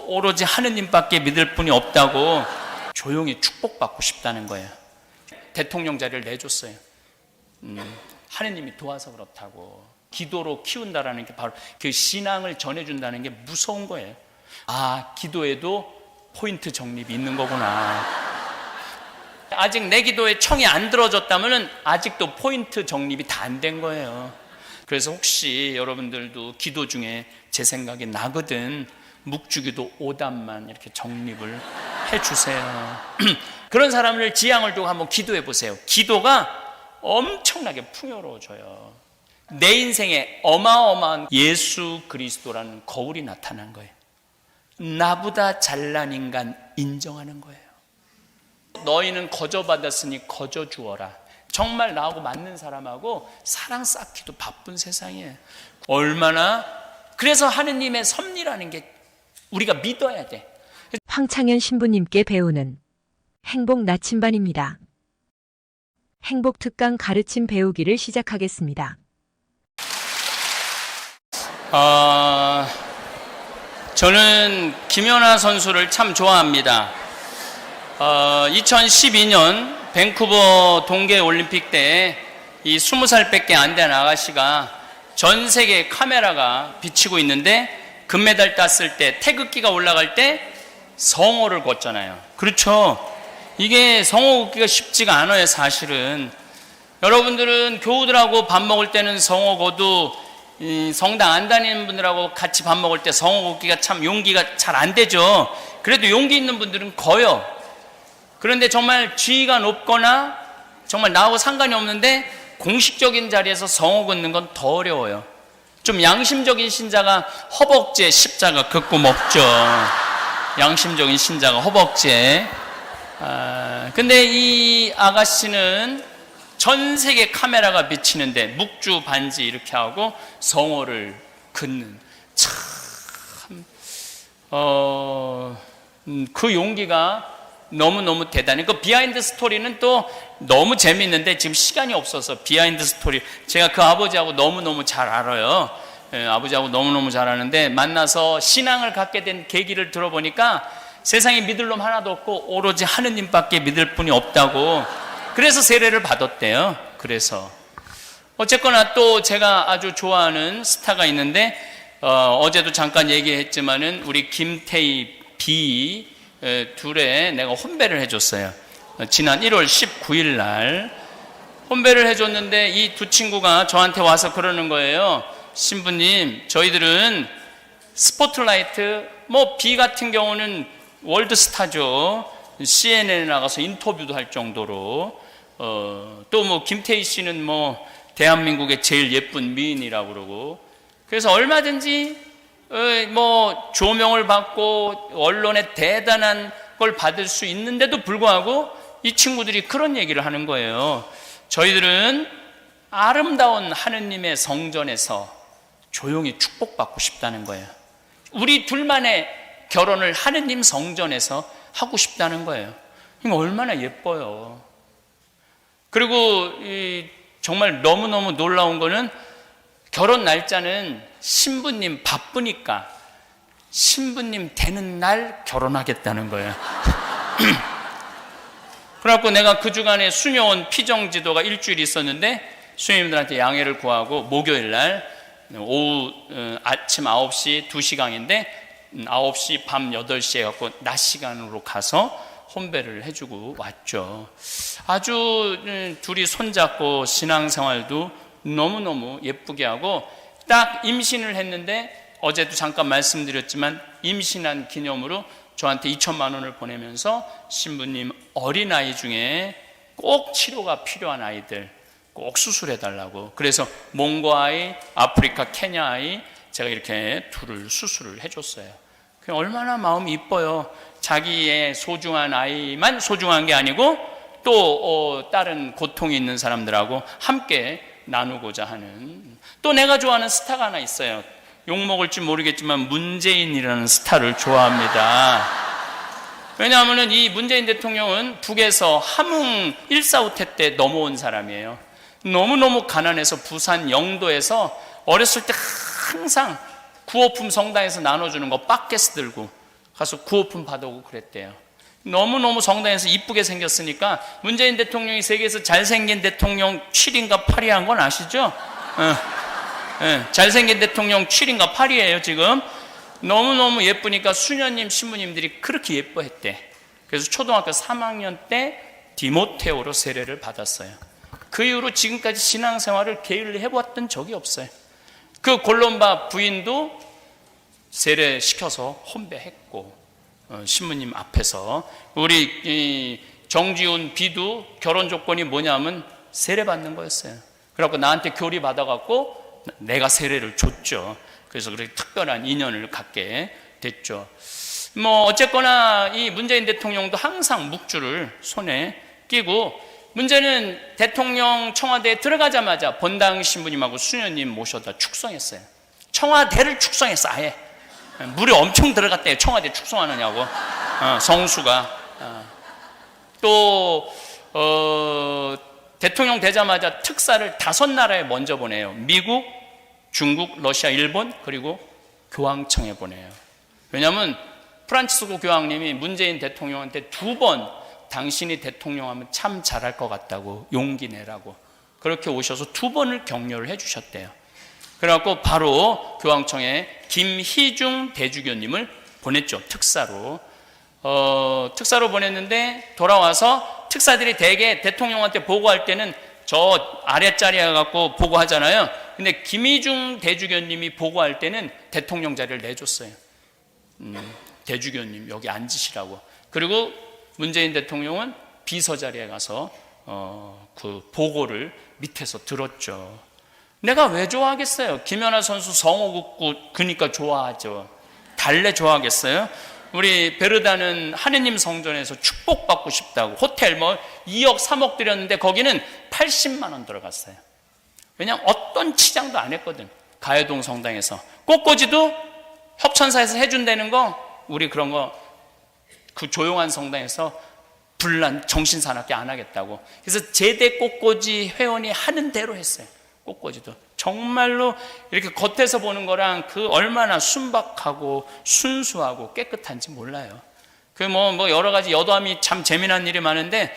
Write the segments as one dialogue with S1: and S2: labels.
S1: 오로지 하느님밖에 믿을 분이 없다고 조용히 축복받고 싶다는 거예요. 대통령 자리를 내줬어요. 하느님이 도와서 그렇다고. 기도로 키운다라는 게 바로 그 신앙을 전해준다는 게 무서운 거예요. 아, 기도에도 포인트 정립이 있는 거구나. 아직 내 기도에 청이 안 들어졌다면 아직도 포인트 정립이 다 안 된 거예요. 그래서 혹시 여러분들도 기도 중에 제 생각에 나거든 묵주기도 5단만 이렇게 정립을 해주세요. 그런 사람을 지향을 두고 한번 기도해 보세요. 기도가 엄청나게 풍요로워져요. 내 인생에 어마어마한 예수 그리스도라는 거울이 나타난 거예요. 나보다 잘난 인간 인정하는 거예요. 너희는 거저받았으니 거저 주어라. 정말 나하고 맞는 사람하고 사랑 쌓기도 바쁜 세상이에요. 얼마나. 그래서 하느님의 섭리라는 게 우리가 믿어야 돼.
S2: 황창현 신부님께 배우는 행복 나침반입니다. 행복 특강 가르침 배우기를 시작하겠습니다.
S1: 저는 김연아 선수를 참 좋아합니다. 2012년 밴쿠버 동계올림픽 때 이 20살밖에 안 된 아가씨가 전 세계 카메라가 비치고 있는데 금메달 땄을 때 태극기가 올라갈 때 성호를 걷잖아요. 그렇죠? 이게 성호 걷기가 쉽지가 않아요. 사실은 여러분들은 교우들하고 밥 먹을 때는 성호 걷도 성당 안 다니는 분들하고 같이 밥 먹을 때 성호 걷기가 참 용기가 잘 안 되죠. 그래도 용기 있는 분들은 거요. 그런데 정말 지위가 높거나 정말 나하고 상관이 없는데 공식적인 자리에서 성호 걷는 건 더 어려워요. 좀 양심적인 신자가 허벅지에 십자가 긋고 먹죠. 양심적인 신자가 허벅지에. 근데 이 아가씨는 전 세계 카메라가 비치는데 묵주 반지 이렇게 하고 성호를 긋는 참 그 용기가 너무너무 대단해. 그 비하인드 스토리는 또 너무 재밌는데 지금 시간이 없어서 비하인드 스토리 제가 그 아버지하고 너무너무 잘 알아요. 아버지하고 너무너무 잘 아는데 만나서 신앙을 갖게 된 계기를 들어보니까 세상에 믿을 놈 하나도 없고 오로지 하느님밖에 믿을 분이 없다고 그래서 세례를 받았대요. 그래서 어쨌거나 또 제가 아주 좋아하는 스타가 있는데 어제도 잠깐 얘기했지만은 우리 김태희 B 둘에 내가 혼배를 해줬어요. 지난 1월 19일 날 혼배를 해줬는데 이 두 친구가 저한테 와서 그러는 거예요. 신부님, 저희들은 스포트라이트 B 같은 경우는 월드스타죠. CNN에 나가서 인터뷰도 할 정도로 또 김태희 씨는 대한민국의 제일 예쁜 미인이라고 그러고 그래서 얼마든지 조명을 받고 언론에 대단한 걸 받을 수 있는데도 불구하고 이 친구들이 그런 얘기를 하는 거예요. 저희들은 아름다운 하느님의 성전에서 조용히 축복받고 싶다는 거예요. 우리 둘만의 결혼을 하느님 성전에서 하고 싶다는 거예요. 이거 얼마나 예뻐요. 그리고 정말 너무너무 놀라운 거는 결혼 날짜는 신부님 바쁘니까 신부님 되는 날 결혼하겠다는 거예요. 그래갖고 내가 그 주간에 수녀원 피정지도가 일주일 있었는데 수녀님들한테 양해를 구하고 목요일 날 오후 아침 9시 2시간인데 9시 밤 8시에 갖고 낮 시간으로 가서 혼배를 해주고 왔죠. 아주 둘이 손잡고 신앙생활도 너무너무 예쁘게 하고 딱 임신을 했는데 어제도 잠깐 말씀드렸지만 임신한 기념으로 저한테 2천만 원을 보내면서 신부님 어린아이 중에 꼭 치료가 필요한 아이들 꼭 수술해달라고 그래서 몽고 아이, 아프리카 케냐 아이 제가 이렇게 둘을 수술을 해줬어요. 얼마나 마음이 이뻐요. 자기의 소중한 아이만 소중한 게 아니고 또 다른 고통이 있는 사람들하고 함께 나누고자 하는. 또 내가 좋아하는 스타가 하나 있어요. 욕먹을지 모르겠지만 문재인이라는 스타를 좋아합니다. 왜냐하면 이 문재인 대통령은 북에서 함흥 1.4 때 넘어온 사람이에요. 너무너무 가난해서 부산 영도에서 어렸을 때 항상 구호품 성당에서 나눠주는 거 바켓스 들고 가서 구호품 받아오고 그랬대요. 너무너무 성당에서 이쁘게 생겼으니까 문재인 대통령이 세계에서 잘생긴 대통령 7인가 8위 한 건 아시죠? 잘생긴 대통령 7인가 8위예요 지금. 너무너무 예쁘니까 수녀님 신부님들이 그렇게 예뻐했대. 그래서 초등학교 3학년 때 디모테오로 세례를 받았어요. 그 이후로 지금까지 신앙생활을 게을리 해보았던 적이 없어요. 그 골롬바 부인도 세례시켜서 혼배했고, 신부님 앞에서. 우리 정지훈 비도 결혼 조건이 뭐냐면 세례 받는 거였어요. 그래갖고 나한테 교리 받아갖고 내가 세례를 줬죠. 그래서 그렇게 특별한 인연을 갖게 됐죠. 뭐 어쨌거나 이 문재인 대통령도 항상 묵주를 손에 끼고, 문제는 대통령 청와대에 들어가자마자 본당 신부님하고 수녀님 모셔다 축성했어요. 청와대를 축성했어. 아예 물이 엄청 들어갔대요. 청와대 축성하느냐고. 성수가. 또 대통령 되자마자 특사를 5나라에 먼저 보내요. 미국, 중국, 러시아, 일본, 그리고 교황청에 보내요. 왜냐하면 프란치스코 교황님이 문재인 대통령한테 2번 당신이 대통령하면 참 잘할 것 같다고 용기 내라고 그렇게 오셔서 2번을 격려를 해주셨대요. 그래갖고 바로 교황청에 김희중 대주교님을 보냈죠. 특사로. 특사로 보냈는데 돌아와서 특사들이 대개 대통령한테 보고할 때는 저 아랫자리에 갖고 보고하잖아요. 근데 김희중 대주교님이 보고할 때는 대통령 자리를 내줬어요. 대주교님 여기 앉으시라고. 그리고 문재인 대통령은 비서 자리에 가서 그 보고를 밑에서 들었죠. 내가 왜 좋아하겠어요? 김연아 선수 성호 긋고 그니까 좋아하죠. 달래 좋아하겠어요? 우리 베르다는 하느님 성전에서 축복받고 싶다고 호텔 뭐 2억 3억 들였는데 거기는 80만 원 들어갔어요. 왜냐하면 어떤 치장도 안 했거든. 가해동 성당에서. 꽃꽂이도 협천사에서 해준다는 거, 우리 그런 거 그 조용한 성당에서 불난 정신사납게 안 하겠다고. 그래서 제대 꽃꽂이 회원이 하는 대로 했어요. 꽃꽂이도 정말로 이렇게 겉에서 보는 거랑 그 얼마나 순박하고 순수하고 깨끗한지 몰라요. 그 뭐 여러 가지 여담이 참 재미난 일이 많은데,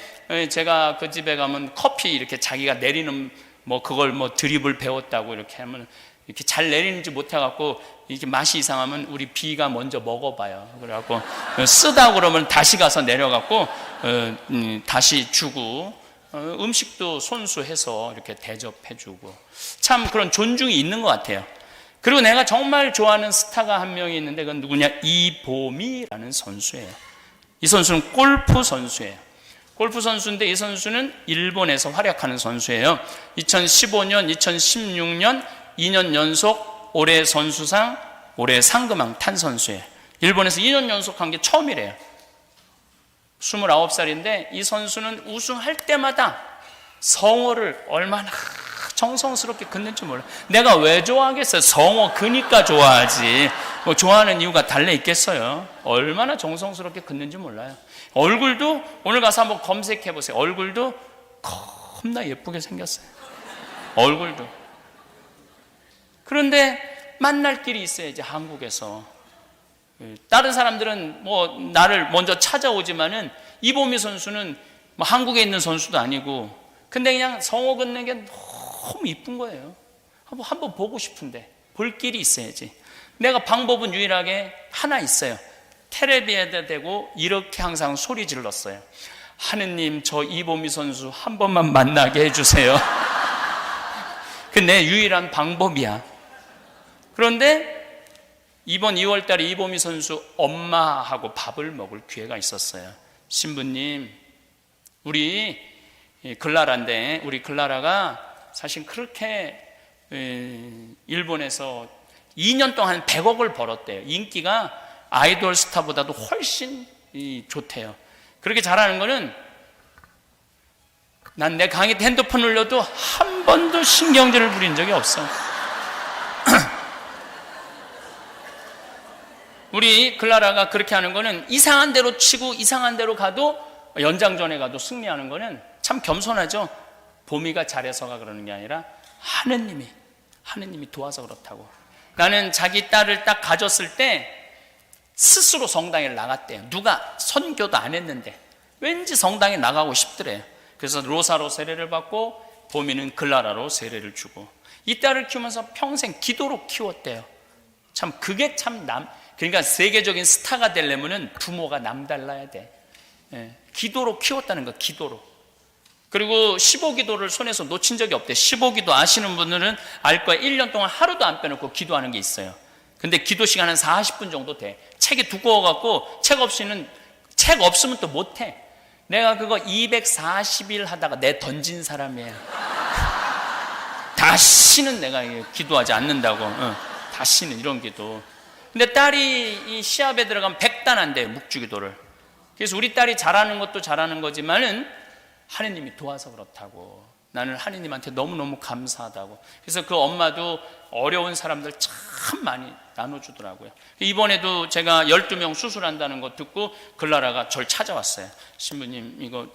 S1: 제가 그 집에 가면 커피 이렇게 자기가 내리는 뭐 그걸 뭐 드립을 배웠다고 이렇게 하면 이렇게 잘 내리는지 못해갖고 이렇게 맛이 이상하면 우리 비가 먼저 먹어봐요. 그래갖고 쓰다 그러면 다시 가서 내려갖고 다시 주고, 음식도 손수해서 이렇게 대접해주고, 참 그런 존중이 있는 것 같아요. 그리고 내가 정말 좋아하는 스타가 한 명이 있는데 그건 누구냐? 이보미라는 선수예요. 이 선수는 골프 선수예요. 골프 선수인데 이 선수는 일본에서 활약하는 선수예요. 2015년, 2016년 2년 연속 올해 선수상, 올해 상금왕 탄 선수예요. 일본에서 2년 연속 한 게 처음이래요. 29살인데 이 선수는 우승할 때마다 성호를 얼마나 정성스럽게 긋는지 몰라. 내가 왜 좋아하겠어요? 성호 그니까 좋아하지. 뭐 좋아하는 이유가 달래 있겠어요? 얼마나 정성스럽게 긋는지 몰라요. 얼굴도 오늘 가서 한번 검색해 보세요. 얼굴도 겁나 예쁘게 생겼어요. 얼굴도. 그런데 만날 길이 있어야지. 한국에서 다른 사람들은 뭐 나를 먼저 찾아오지만은 이보미 선수는 뭐 한국에 있는 선수도 아니고, 근데 그냥 성호 긋는 게 너무 이쁜 거예요. 한번 보고 싶은데 볼 길이 있어야지. 내가 방법은 유일하게 하나 있어요. 텔레비에다 대고 이렇게 항상 소리 질렀어요. 하느님, 저 이보미 선수 한 번만 만나게 해주세요. 그 내 유일한 방법이야. 그런데 이번 2월 달에 이보미 선수 엄마하고 밥을 먹을 기회가 있었어요. 신부님, 우리 글라라인데 우리 글라라가 사실 그렇게 일본에서 2년 동안 100억을 벌었대요. 인기가 아이돌 스타보다도 훨씬 좋대요. 그렇게 잘하는 거는 난 내 강의 때 핸드폰 울려도 한 번도 신경질을 부린 적이 없어. 우리 글라라가 그렇게 하는 거는 이상한 대로 치고 이상한 대로 가도 연장전에 가도 승리하는 거는 참 겸손하죠. 보미가 잘해서가 그러는 게 아니라 하느님이 도와서 그렇다고. 나는 자기 딸을 딱 가졌을 때 스스로 성당에 나갔대요. 누가 선교도 안 했는데 왠지 성당에 나가고 싶더래요. 그래서 로사로 세례를 받고 보미는 글라라로 세례를 주고 이 딸을 키우면서 평생 기도로 키웠대요. 참 그게 참 그러니까 세계적인 스타가 되려면은 부모가 남달라야 돼. 기도로 키웠다는 거, 기도로. 그리고 15기도를 손에서 놓친 적이 없대. 15기도 아시는 분들은 알 거야. 1년 동안 하루도 안 빼놓고 기도하는 게 있어요. 근데 기도 시간은 40분 정도 돼. 책이 두꺼워갖고 책 없으면 또 못해. 내가 그거 240일 하다가 내 던진 사람이에요. 다시는 내가 기도하지 않는다고. 다시는 이런 기도. 근데 딸이 이 시합에 들어가면 100단 한대요, 묵주기도를. 그래서 우리 딸이 잘하는 것도 잘하는 거지만은 하느님이 도와서 그렇다고. 나는 하느님한테 너무너무 감사하다고. 그래서 그 엄마도 어려운 사람들 참 많이 나눠주더라고요. 이번에도 제가 12명 수술한다는 거 듣고 글라라가 절 찾아왔어요. 신부님 이거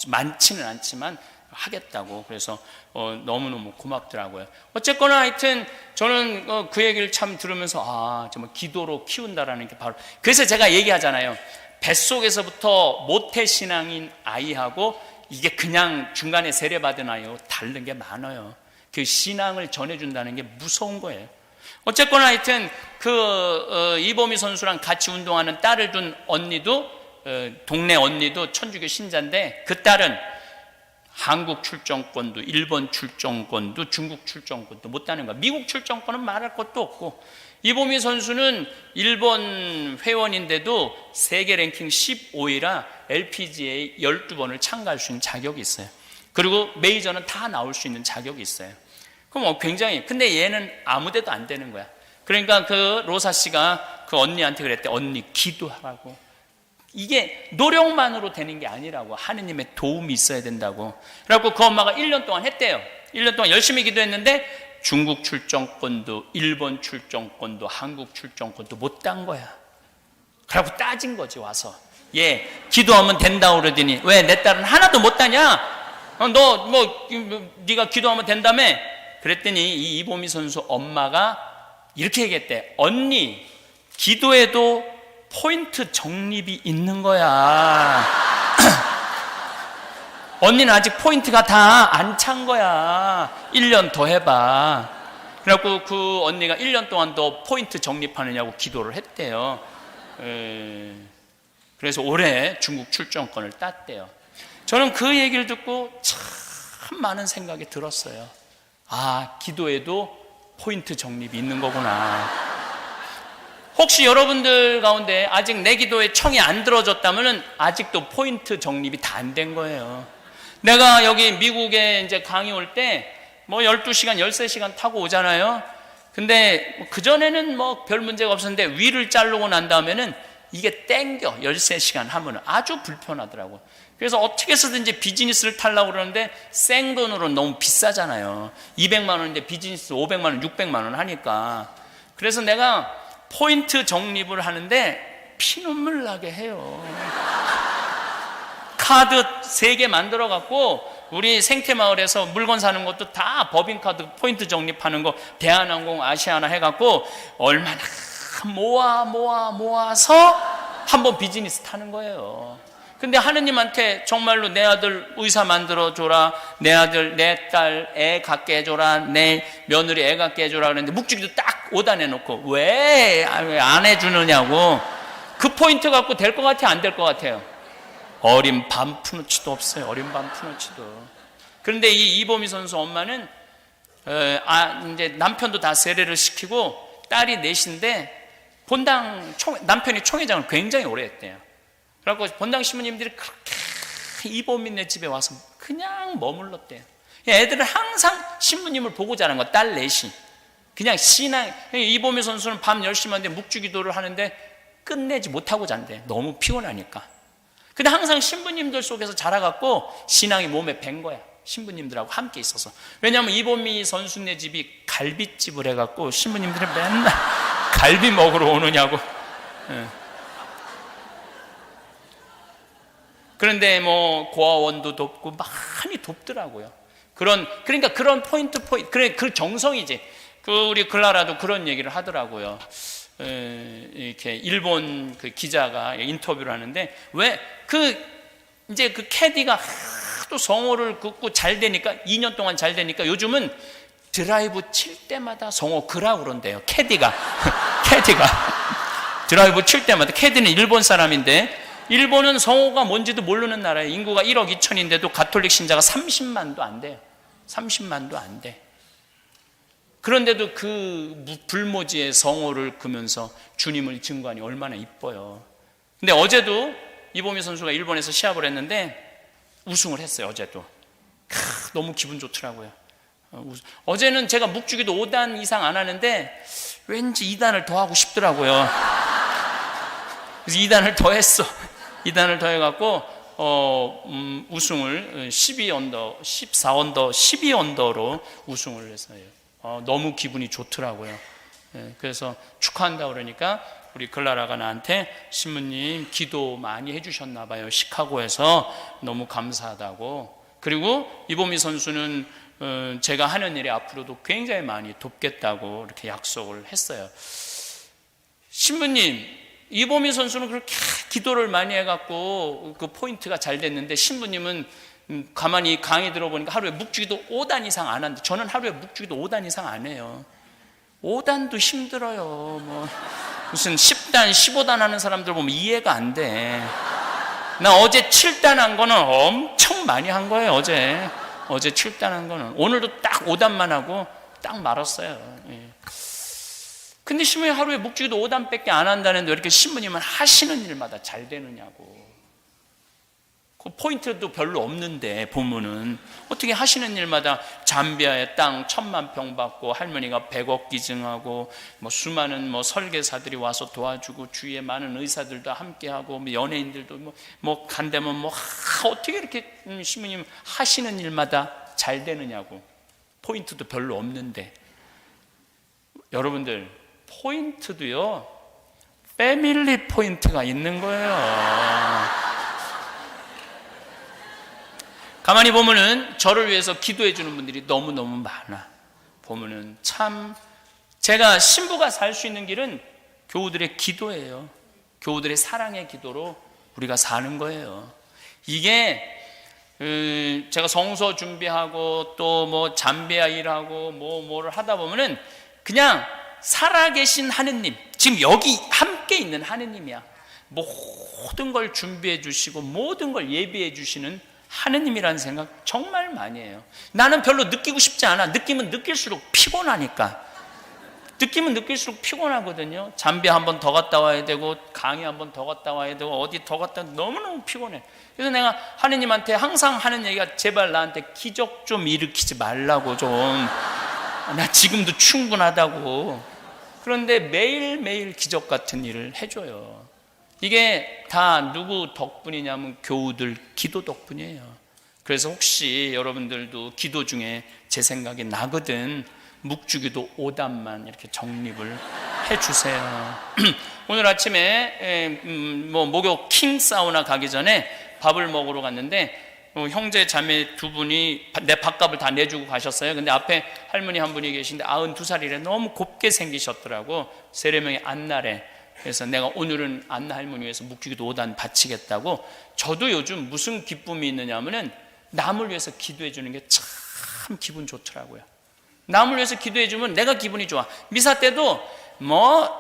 S1: 많지는 않지만 하겠다고. 그래서 너무너무 고맙더라고요. 어쨌거나 하여튼 저는 그 얘기를 참 들으면서 정말 기도로 키운다라는 게 바로, 그래서 제가 얘기하잖아요. 뱃속에서부터 모태신앙인 아이하고 이게 그냥 중간에 세례받은 아이하고 다른 게 많아요. 그 신앙을 전해준다는 게 무서운 거예요. 어쨌거나 하여튼 이보미 선수랑 같이 운동하는 딸을 둔 언니도 동네 언니도 천주교 신자인데 그 딸은 한국 출정권도 일본 출정권도 중국 출정권도 못 따는 거야. 미국 출정권은 말할 것도 없고, 이보미 선수는 일본 회원인데도 세계 랭킹 15위라 LPGA 12번을 참가할 수 있는 자격이 있어요. 그리고 메이저는 다 나올 수 있는 자격이 있어요. 그럼 굉장히, 근데 얘는 아무 데도 안 되는 거야. 그러니까 그 로사 씨가 그 언니한테 그랬대. 언니 기도하라고. 이게 노력만으로 되는 게 아니라고. 하느님의 도움이 있어야 된다고. 그래갖고 그 엄마가 1년 동안 했대요. 1년 동안 열심히 기도했는데 중국 출정권도 일본 출정권도 한국 출정권도 못 딴 거야. 그래갖고 따진 거지. 와서 얘 기도하면 된다고 그러더니 왜 내 딸은 하나도 못 따냐? 네가 기도하면 된다며? 그랬더니 이 이보미 선수 엄마가 이렇게 얘기했대. 언니 기도에도 포인트 적립이 있는 거야. 언니는 아직 포인트가 다 안 찬 거야. 1년 더 해봐. 그래갖고 그 언니가 1년 동안 더 포인트 적립하느냐고 기도를 했대요. 그래서 올해 중국 출정권을 땄대요. 저는 그 얘기를 듣고 참 많은 생각이 들었어요. 기도에도 포인트 적립이 있는 거구나. 혹시 여러분들 가운데 아직 내 기도에 청이 안 들어졌다면 아직도 포인트 적립이 다 안 된 거예요. 내가 여기 미국에 이제 강의 올 때 12시간, 13시간 타고 오잖아요. 근데 그전에는 별 문제가 없었는데 위를 자르고 난 다음에는 이게 땡겨. 13시간 하면은 아주 불편하더라고. 그래서 어떻게 해서든지 비즈니스를 타려고 그러는데 생돈으로 너무 비싸잖아요. 200만 원인데 비즈니스 500만 원, 600만 원 하니까. 그래서 내가 포인트 적립을 하는데 피눈물 나게 해요. 카드 3개 만들어 갖고 우리 생태마을에서 물건 사는 것도 다 법인카드 포인트 적립하는 거 대한항공 아시아나 해갖고 얼마나 모아서 한번 비즈니스 타는 거예요. 근데 하느님한테 정말로 내 아들 의사 만들어줘라, 내 아들 내 딸 애 갖게 해줘라, 내 며느리 애 갖게 해줘라 그랬는데 묵주기도 딱 5단 해놓고 왜 안 해주느냐고. 그 포인트 갖고 될 것 같아요, 안 될 것 같아요? 어린 반푼어치도 없어요. 어린 반푼어치도. 그런데 이 이보미 선수 엄마는 이제 남편도 다 세례를 시키고 딸이 넷인데 남편이 총회장을 굉장히 오래 했대요. 그래갖고 본당 신부님들이 그렇게 이보미네 집에 와서 그냥 머물렀대요. 애들은 항상 신부님을 보고 자란 거. 딸 넷이 그냥 신앙. 이보미 선수는 밤 10시만 되면 묵주기도를 하는데 끝내지 못하고 잔대. 너무 피곤하니까. 근데 항상 신부님들 속에서 자라갖고 신앙이 몸에 밴 거야. 신부님들하고 함께 있어서. 왜냐하면 이보미 선수네 집이 갈비집을 해갖고 신부님들이 맨날 갈비 먹으러 오느냐고. 그런데 고아원도 돕고 많이 돕더라고요. 그러니까 그런 포인트, 그 정성이지. 우리 글라라도 그런 얘기를 하더라고요. 이렇게 일본 그 기자가 인터뷰를 하는데, 왜 이제 그 캐디가 하도 성호를 긋고 잘 되니까, 2년 동안 잘 되니까 요즘은 드라이브 칠 때마다 성호 그라고 그런대요. 캐디가 드라이브 칠 때마다. 캐디는 일본 사람인데, 일본은 성호가 뭔지도 모르는 나라예요. 인구가 1억 2천인데도 가톨릭 신자가 30만도 안 돼요. 30만도 안 돼. 그런데도 그 불모지의 성호를 그면서 주님을 증거하니 얼마나 이뻐요. 근데 어제도 이보미 선수가 일본에서 시합을 했는데 우승을 했어요. 어제도. 너무 기분 좋더라고요. 어제는 제가 묵주기도 5단 이상 안 하는데 왠지 2단을 더 하고 싶더라고요. 그래서 2단을 더 했어. 2단을 더 해갖고 우승을 12언더, 14언더, 12언더로 우승을 했어요. 너무 기분이 좋더라고요. 그래서 축하한다 그러니까 우리 글라라가 나한테 신부님 기도 많이 해주셨나 봐요. 시카고에서 너무 감사하다고. 그리고 이보미 선수는 제가 하는 일에 앞으로도 굉장히 많이 돕겠다고 이렇게 약속을 했어요. 신부님, 이보미 선수는 그렇게 기도를 많이 해갖고 그 포인트가 잘 됐는데, 신부님은 가만히 강의 들어보니까 하루에 묵주기도 5단 이상 안 하는데, 저는 하루에 묵주기도 5단 이상 안 해요. 5단도 힘들어요. 무슨 10단, 15단 하는 사람들 보면 이해가 안 돼. 나 어제 7단 한 거는 엄청 많이 한 거예요. 어제 7단 한 거는. 오늘도 딱 5단만 하고 딱 말았어요. 근데 신부님 하루에 묵주기도 5단밖에 안 한다는데 왜 이렇게 신부님은 하시는 일마다 잘 되느냐고. 그 포인트도 별로 없는데 보면은 어떻게 하시는 일마다 잠비아의 땅 1000만 평 받고 할머니가 100억 기증하고 수많은 설계사들이 와서 도와주고 주위에 많은 의사들도 함께하고 연예인들도 간다면 어떻게 이렇게 신부님 하시는 일마다 잘 되느냐고. 포인트도 별로 없는데. 여러분들, 포인트도요, 패밀리 포인트가 있는 거예요. 가만히 보면은 저를 위해서 기도해 주는 분들이 너무너무 많아. 보면은 참, 제가 신부가 살 수 있는 길은 교우들의 기도예요. 교우들의 사랑의 기도로 우리가 사는 거예요. 이게 제가 성서 준비하고 또 잠비아 일하고 뭐를 하다 보면은 그냥 살아계신 하느님, 지금 여기 함께 있는 하느님이야. 모든 걸 준비해 주시고 모든 걸 예비해 주시는 하느님이라는 생각 정말 많이 해요. 나는 별로 느끼고 싶지 않아. 느끼면 느낄수록 피곤하니까. 느끼면 느낄수록 피곤하거든요. 잠비 한 번 더 갔다 와야 되고 강의 한 번 더 갔다 와야 되고 어디 더 갔다 너무너무 피곤해. 그래서 내가 하느님한테 항상 하는 얘기가, 제발 나한테 기적 좀 일으키지 말라고 좀. 나 지금도 충분하다고. 그런데 매일매일 기적 같은 일을 해줘요. 이게 다 누구 덕분이냐면 교우들 기도 덕분이에요. 그래서 혹시 여러분들도 기도 중에 제 생각이 나거든, 묵주기도 5단만 이렇게 정립을 해주세요. 오늘 아침에 목욕 킹 사우나 가기 전에 밥을 먹으러 갔는데 형제 자매 두 분이 내 밥값을 다 내주고 가셨어요. 근데 앞에 할머니 한 분이 계신데 92살이래. 너무 곱게 생기셨더라고. 세례명이 안나래. 그래서 내가 오늘은 안나 할머니 위해서 묵주기도 5단 바치겠다고. 저도 요즘 무슨 기쁨이 있느냐면은 남을 위해서 기도해 주는 게 참 기분 좋더라고요. 남을 위해서 기도해 주면 내가 기분이 좋아. 미사 때도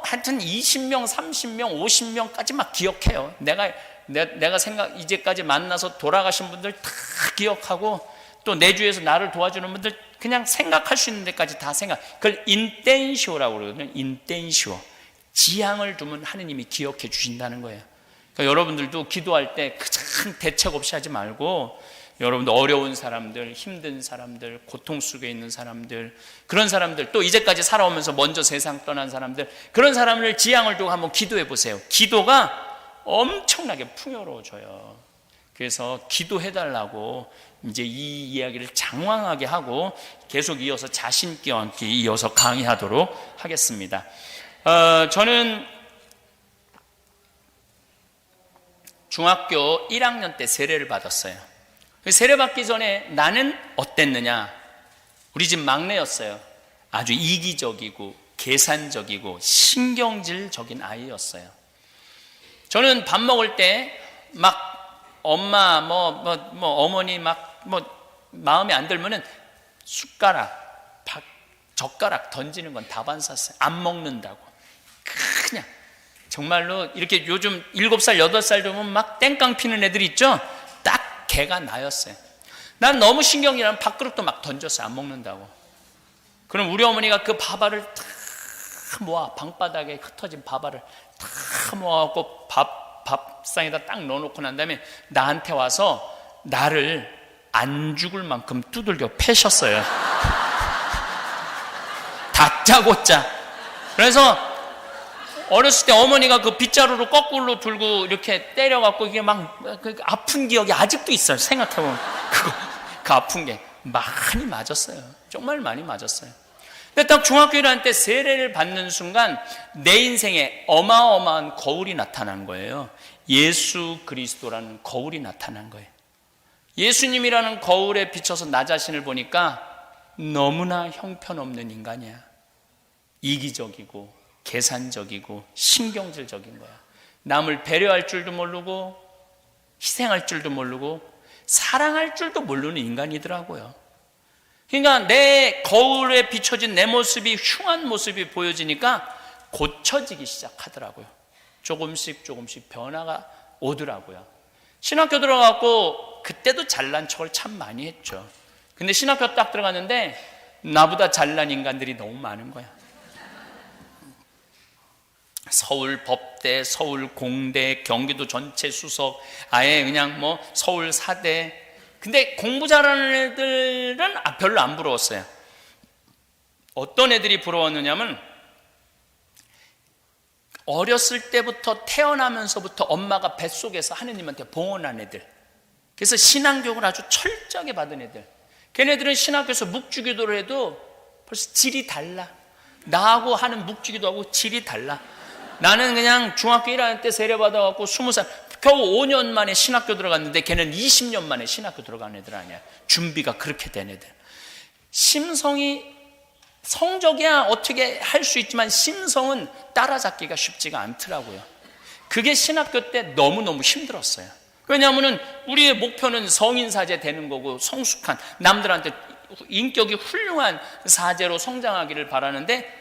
S1: 하여튼 20명, 30명, 50명까지 막 기억해요. 내가 이제까지 만나서 돌아가신 분들 다 기억하고, 또 내 주위에서 나를 도와주는 분들 그냥 생각할 수 있는 데까지 다 그걸 인텐시오라고 그러거든요. 인텐시오. 지향을 두면 하느님이 기억해 주신다는 거예요. 그러니까 여러분들도 기도할 때 큰 대책 없이 하지 말고, 여러분들 어려운 사람들, 힘든 사람들, 고통 속에 있는 사람들, 그런 사람들, 또 이제까지 살아오면서 먼저 세상 떠난 사람들, 그런 사람을 지향을 두고 한번 기도해 보세요. 기도가 엄청나게 풍요로워져요. 그래서 기도해달라고 이제 이 이야기를 장황하게 하고 계속 이어서 자신있게 이어서 강의하도록 하겠습니다. 저는 중학교 1학년 때 세례를 받았어요. 세례 받기 전에 나는 어땠느냐? 우리 집 막내였어요. 아주 이기적이고 계산적이고 신경질적인 아이였어요. 저는 밥 먹을 때 막 엄마 어머니 막 마음에 안 들면은 숟가락, 젓가락 던지는 건 다 반샀어요. 안 먹는다고. 그냥 정말로 이렇게 요즘 7살, 8살 되면 막 땡깡 피는 애들 있죠? 딱 걔가 나였어요. 난 너무 신경이라면 밥그릇도 막 던졌어요. 안 먹는다고. 그럼 우리 어머니가 그 밥알을 다 모아, 방바닥에 흩어진 밥알을 다 모아갖고 밥상에다 딱 넣어놓고 난 다음에 나한테 와서 나를 안 죽을 만큼 두들겨 패셨어요. 다짜고짜. 그래서 어렸을 때 어머니가 그 빗자루로 거꾸로 들고 이렇게 때려갖고 이게 막 아픈 기억이 아직도 있어요. 생각해보면 그 아픈 게 많이 맞았어요. 정말 많이 맞았어요. 근데 딱 중학교 1학년 때 세례를 받는 순간 내 인생에 어마어마한 거울이 나타난 거예요. 예수 그리스도라는 거울이 나타난 거예요. 예수님이라는 거울에 비춰서 나 자신을 보니까 너무나 형편없는 인간이야. 이기적이고 계산적이고 신경질적인 거야. 남을 배려할 줄도 모르고 희생할 줄도 모르고 사랑할 줄도 모르는 인간이더라고요. 그러니까 내 거울에 비춰진 내 모습이 흉한 모습이 보여지니까 고쳐지기 시작하더라고요. 조금씩 변화가 오더라고요. 신학교 들어갔고 그때도 잘난 척을 참 많이 했죠. 근데 신학교 딱 들어갔는데 나보다 잘난 인간들이 너무 많은 거야. 서울 법대, 서울 공대, 경기도 전체 수석, 아예 그냥 서울 사대. 근데 공부 잘하는 애들은 별로 안 부러웠어요. 어떤 애들이 부러웠느냐면 어렸을 때부터 태어나면서부터 엄마가 뱃속에서 하느님한테 봉헌한 애들. 그래서 신앙교육을 아주 철저하게 받은 애들. 걔네들은 신학교에서 묵주기도를 해도 벌써 질이 달라. 나하고 하는 묵주기도하고 질이 달라. 나는 그냥 중학교 1학년 때 세례받아갖고 20살, 겨우 5년 만에 신학교 들어갔는데 걔는 20년 만에 신학교 들어간 애들 아니야. 준비가 그렇게 된 애들. 심성이, 성적이야 어떻게 할 수 있지만 심성은 따라잡기가 쉽지가 않더라고요. 그게 신학교 때 너무너무 힘들었어요. 왜냐하면 우리의 목표는 성인사제 되는 거고 성숙한 남들한테 인격이 훌륭한 사제로 성장하기를 바라는데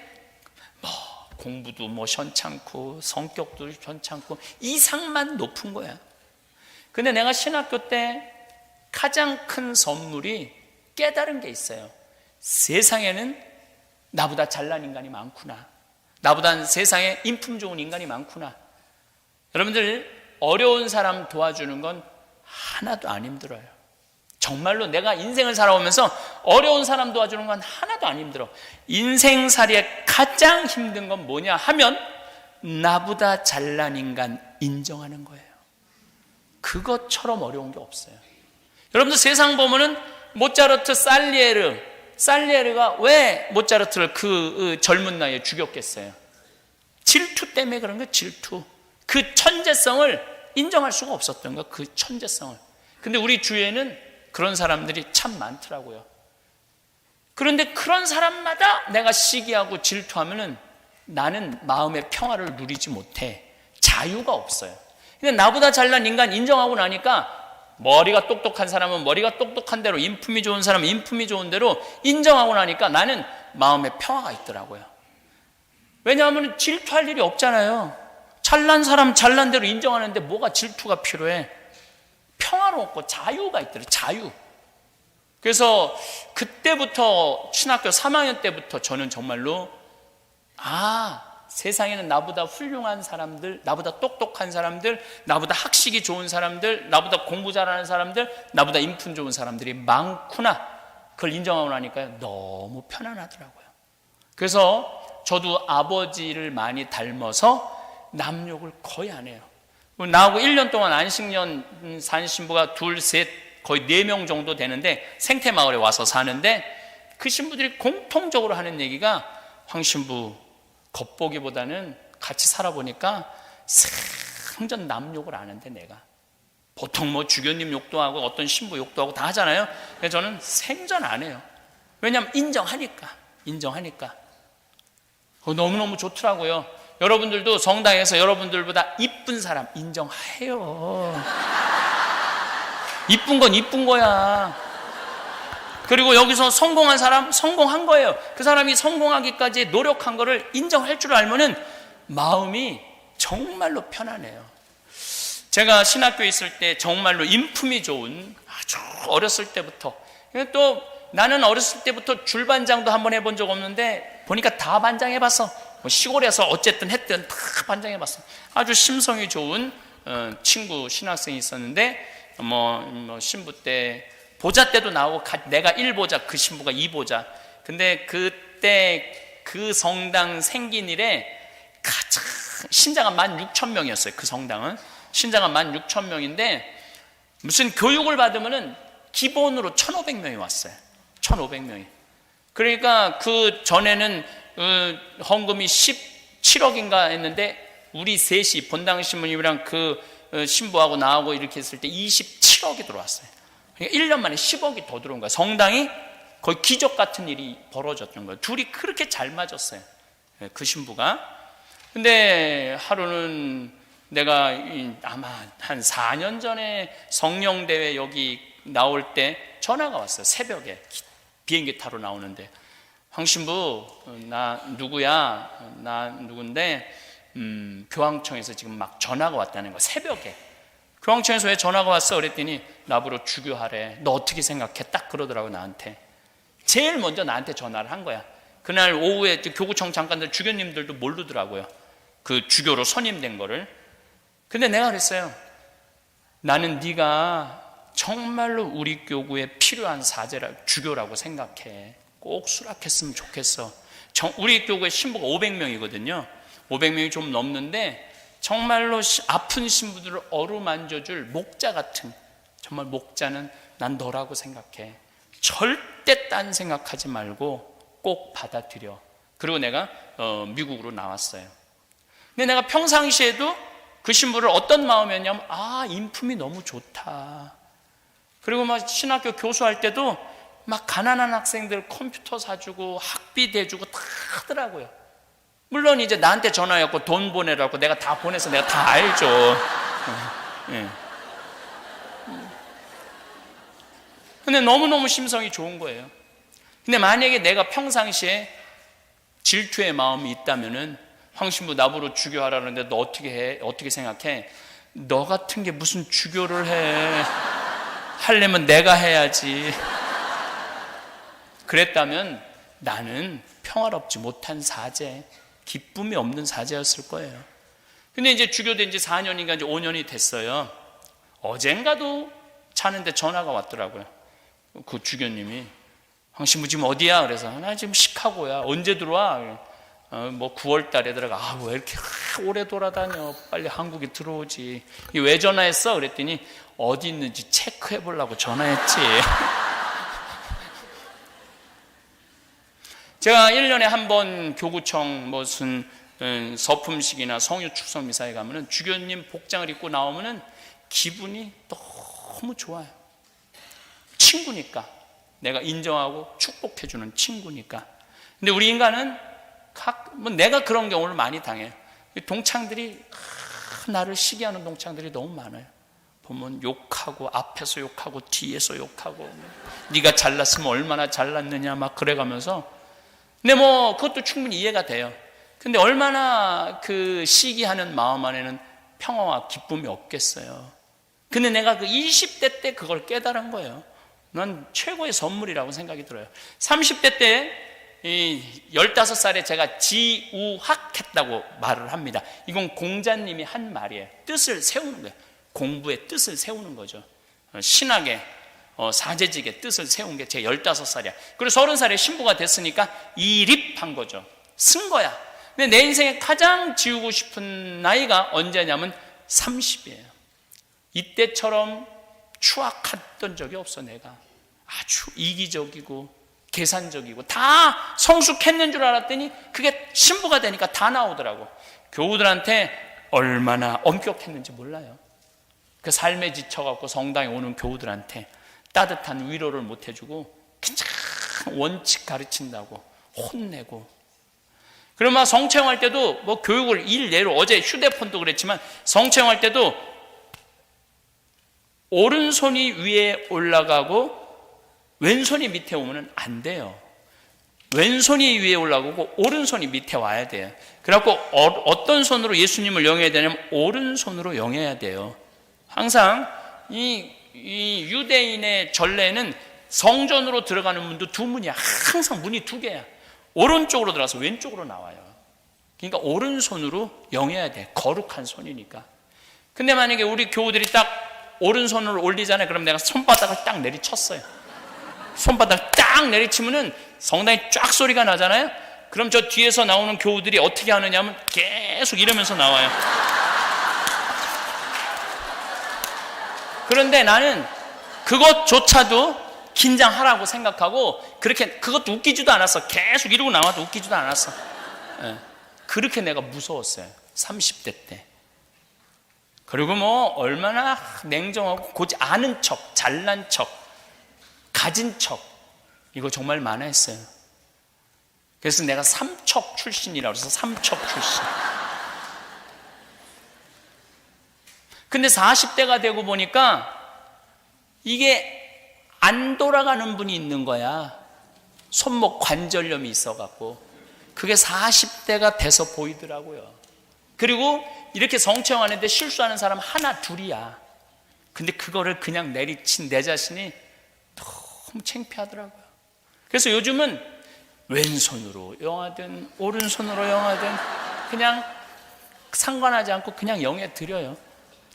S1: 공부도 현찮고 성격도 현찮고 이상만 높은 거야. 근데 내가 신학교 때 가장 큰 선물이 깨달은 게 있어요. 세상에는 나보다 잘난 인간이 많구나. 나보다 세상에 인품 좋은 인간이 많구나. 여러분들 어려운 사람 도와주는 건 하나도 안 힘들어요. 정말로 내가 인생을 살아오면서 어려운 사람 도와주는 건 하나도 안 힘들어. 인생살이에 가장 힘든 건 뭐냐 하면 나보다 잘난 인간 인정하는 거예요. 그것처럼 어려운 게 없어요. 여러분들 세상 보면은 모차르트, 살리에르가 왜 모차르트를 그 젊은 나이에 죽였겠어요? 질투 때문에 그런 거예요. 질투. 그 천재성을 인정할 수가 없었던 거예요. 그 천재성을. 근데 우리 주위에는 그런 사람들이 참 많더라고요. 그런데 그런 사람마다 내가 시기하고 질투하면은 나는 마음의 평화를 누리지 못해. 자유가 없어요. 근데 나보다 잘난 인간 인정하고 나니까 머리가 똑똑한 사람은 머리가 똑똑한 대로, 인품이 좋은 사람은 인품이 좋은 대로 인정하고 나니까 나는 마음의 평화가 있더라고요. 왜냐하면 질투할 일이 없잖아요. 잘난 사람 잘난 대로 인정하는데 뭐가 질투가 필요해? 평화롭고 자유가 있더라고요. 자유. 그래서 그때부터 신학교 3학년 때부터 저는 정말로 세상에는 나보다 훌륭한 사람들, 나보다 똑똑한 사람들, 나보다 학식이 좋은 사람들, 나보다 공부 잘하는 사람들, 나보다 인품 좋은 사람들이 많구나. 그걸 인정하고 나니까요 너무 편안하더라고요. 그래서 저도 아버지를 많이 닮아서 남욕을 거의 안 해요. 나하고 1년 동안 안식년 산 신부가 둘, 셋, 거의 4명 정도 되는데 생태마을에 와서 사는데 그 신부들이 공통적으로 하는 얘기가 황 신부 겉보기보다는 같이 살아보니까 생전 남욕을 안 하는데 내가 보통 주교님 욕도 하고 어떤 신부 욕도 하고 다 하잖아요. 근데 저는 생전 안 해요. 왜냐하면 인정하니까. 너무너무 좋더라고요. 여러분들도 성당에서 여러분들보다 이쁜 사람 인정해요. 이쁜 건 이쁜 거야. 그리고 여기서 성공한 사람 성공한 거예요. 그 사람이 성공하기까지 노력한 거를 인정할 줄 알면은 마음이 정말로 편안해요. 제가 신학교에 있을 때 정말로 인품이 좋은, 아주 어렸을 때부터, 또 나는 어렸을 때부터 줄반장도 한번 해본 적 없는데 보니까 다 반장해봤어. 시골에서 어쨌든 했든 다 반장해봤어. 아주 심성이 좋은 친구 신학생이 있었는데 신부 때 보자 때도 나오고, 내가 1보자, 그 신부가 2보자. 근데 그때 그 성당 생긴 이래 가장 신자가 16,000명이었어요. 그 성당은 신자가 16,000명인데 무슨 교육을 받으면은 기본으로 1,500명이 왔어요. 1,500명이. 그러니까 그 전에는 헌금이 17억인가 했는데 우리 셋이 본당 신부님이랑 그 신부하고 나하고 이렇게 했을 때 27억이 들어왔어요. 그러니까 1년 만에 10억이 더 들어온 거야. 성당이 거의 기적 같은 일이 벌어졌던 거예요. 둘이 그렇게 잘 맞았어요. 그 신부가. 근데 하루는 내가 아마 한 4년 전에 성령대회 여기 나올 때 전화가 왔어요. 새벽에 비행기 타러 나오는데, 황 신부, 나 누구야? 나 누군데 교황청에서 지금 막 전화가 왔다는 거야. 새벽에. 교황청에서 왜 전화가 왔어? 그랬더니 나보러 주교하래. 너 어떻게 생각해? 딱 그러더라고 나한테. 제일 먼저 나한테 전화를 한 거야. 그날 오후에 교구청 장관들 주교님들도 모르더라고요. 그 주교로 선임된 거를. 근데 내가 그랬어요. 나는 네가 정말로 우리 교구에 필요한 주교라고 생각해. 꼭 수락했으면 좋겠어. 우리 교구에 신부가 500명이거든요. 500명이 좀 넘는데 정말로 아픈 신부들을 어루만져줄 목자 같은, 정말 목자는 난 너라고 생각해. 절대 딴 생각하지 말고 꼭 받아들여. 그리고 내가 미국으로 나왔어요. 근데 내가 평상시에도 그 신부를 어떤 마음이었냐면, 인품이 너무 좋다. 그리고 막 신학교 교수할 때도 막 가난한 학생들 컴퓨터 사주고 학비 대주고 다 하더라고요. 물론 이제 나한테 전화해갖고 돈 보내라고 내가 다 보내서 내가 다 알죠. 근데 너무너무 심성이 좋은 거예요. 근데 만약에 내가 평상시에 질투의 마음이 있다면은, 황신부 나보러 주교하라는데 너 어떻게 해? 어떻게 생각해? 너 같은 게 무슨 주교를 해? 하려면 내가 해야지. 그랬다면 나는 평화롭지 못한 사제, 기쁨이 없는 사제였을 거예요. 근데 이제 주교된 지 4년인가 이제 5년이 됐어요. 어젠가도 자는데 전화가 왔더라고요. 그 주교님이, 황신부 지금 어디야? 그래서 나 지금 시카고야. 언제 들어와? 9월 달에 들어가. 왜 이렇게 오래 돌아다녀? 빨리 한국에 들어오지. 왜 전화했어? 그랬더니 어디 있는지 체크해 보려고 전화했지. 제가 1년에 한 번 교구청 무슨 서품식이나 성유 축성 미사에 가면은 주교님 복장을 입고 나오면은 기분이 너무 좋아요. 친구니까. 내가 인정하고 축복해주는 친구니까. 근데 우리 인간은 내가 그런 경우를 많이 당해요. 동창들이 나를 시기하는 동창들이 너무 많아요. 보면 욕하고, 앞에서 욕하고, 뒤에서 욕하고, 네가 잘났으면 얼마나 잘났느냐 막 그래가면서. 근데 그것도 충분히 이해가 돼요. 근데 얼마나 그 시기하는 마음 안에는 평화와 기쁨이 없겠어요. 근데 내가 그 20대 때 그걸 깨달은 거예요. 난 최고의 선물이라고 생각이 들어요. 30대 때 15살에 제가 지우학했다고 말을 합니다. 이건 공자님이 한 말이에요. 뜻을 세우는 거예요. 공부의 뜻을 세우는 거죠. 신학의 사제직의 뜻을 세운 게 제 15살이야. 그리고 30살에 신부가 됐으니까 이립한 거죠. 쓴 거야. 근데 내 인생에 가장 지우고 싶은 나이가 언제냐면 30이에요. 이때처럼 추악했던 적이 없어. 내가 아주 이기적이고 계산적이고 다 성숙했는 줄 알았더니 그게 신부가 되니까 다 나오더라고. 교우들한테 얼마나 엄격했는지 몰라요. 그 삶에 지쳐갖고 성당에 오는 교우들한테 따뜻한 위로를 못 해주고 그냥 원칙 가르친다고 혼내고. 그러면 성체형할 때도 뭐 교육을 일례로 어제 휴대폰도 그랬지만 성체형할 때도 오른손이 위에 올라가고 왼손이 밑에 오면 안 돼요. 왼손이 위에 올라가고 오른손이 밑에 와야 돼요. 그래갖고 어떤 손으로 예수님을 영해야 되냐면 오른손으로 영해야 돼요. 항상 이 유대인의 전례는 성전으로 들어가는 문도 두 문이야. 항상 문이 두 개야. 오른쪽으로 들어가서 왼쪽으로 나와요. 그러니까 오른손으로 영해야 돼. 거룩한 손이니까. 근데 만약에 우리 교우들이 딱 오른손을 올리잖아요. 그럼 내가 손바닥을 딱 내리쳤어요. 손바닥 딱 내리치면은 성당에 쫙 소리가 나잖아요. 그럼 저 뒤에서 나오는 교우들이 어떻게 하느냐 하면 계속 이러면서 나와요. 그런데 나는 그것조차도 긴장하라고 생각하고 그것도 웃기지도 않았어. 계속 이러고 나와도 웃기지도 않았어. 그렇게 내가 무서웠어요. 30대 때. 그리고 뭐 얼마나 냉정하고 고지 않은 척, 잘난 척, 가진 척, 이거 정말 많아 했어요. 그래서 내가 삼척 출신이라고 해서 삼척 출신. 근데 40대가 되고 보니까 이게 안 돌아가는 분이 있는 거야. 손목 관절염이 있어갖고. 그게 40대가 돼서 보이더라고요. 그리고 이렇게 성체형하는데 실수하는 사람 하나 둘이야. 근데 그거를 그냥 내리친 내 자신이 너무 창피하더라고요. 그래서 요즘은 왼손으로 영하든 오른손으로 영하든 그냥 상관하지 않고 그냥 영에 드려요.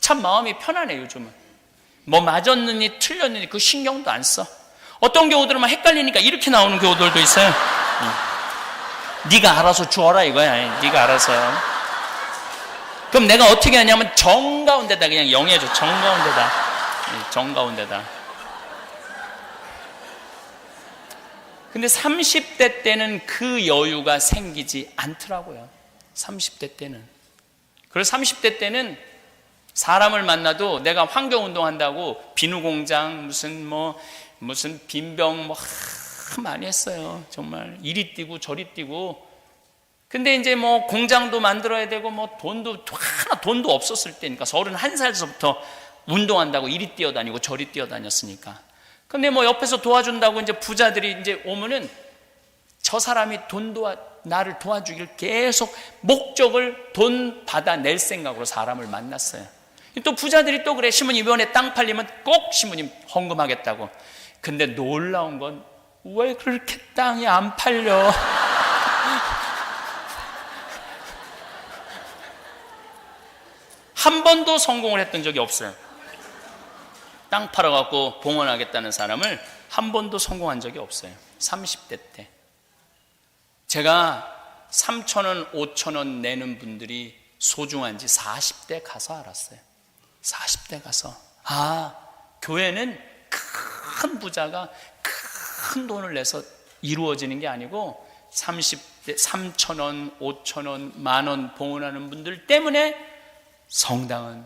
S1: 참 마음이 편하네 요즘은. 뭐 맞았느니 틀렸느니 그 신경도 안 써. 어떤 경우들은 막 헷갈리니까 이렇게 나오는 경우들도 있어요. 네가 알아서 주어라 이거야. 네가 알아서. 그럼 내가 어떻게 하냐면 정가운데다 그냥 영해줘. 정가운데다. 근데 30대 때는 그 여유가 생기지 않더라고요. 30대 때는. 그래서 30대 때는 사람을 만나도 내가 환경운동 한다고 비누공장 무슨 빈병 많이 했어요. 정말 이리 뛰고 저리 뛰고. 근데 이제 뭐 공장도 만들어야 되고 뭐 돈도 없었을 때니까 31살서부터 운동한다고 이리 뛰어다니고 저리 뛰어다녔으니까. 근데 뭐 옆에서 도와준다고 이제 부자들이 이제 오면은 저 사람이 나를 도와주길 계속 목적을 돈 받아낼 생각으로 사람을 만났어요. 또 부자들이 또 그래. 시모님 이번에 땅 팔리면 꼭 시모님 헌금하겠다고. 근데 놀라운 건 왜 그렇게 땅이 안 팔려? 한 번도 성공을 했던 적이 없어요. 땅 팔아갖고 봉헌하겠다는 사람을 한 번도 성공한 적이 없어요. 30대 때. 제가 3,000원, 5,000원 내는 분들이 소중한지 40대 가서 알았어요. 40대 가서. 교회는 큰 부자가 큰 돈을 내서 이루어지는 게 아니고 30대 3,000원, 5,000원, 10,000원 봉헌하는 분들 때문에 성당은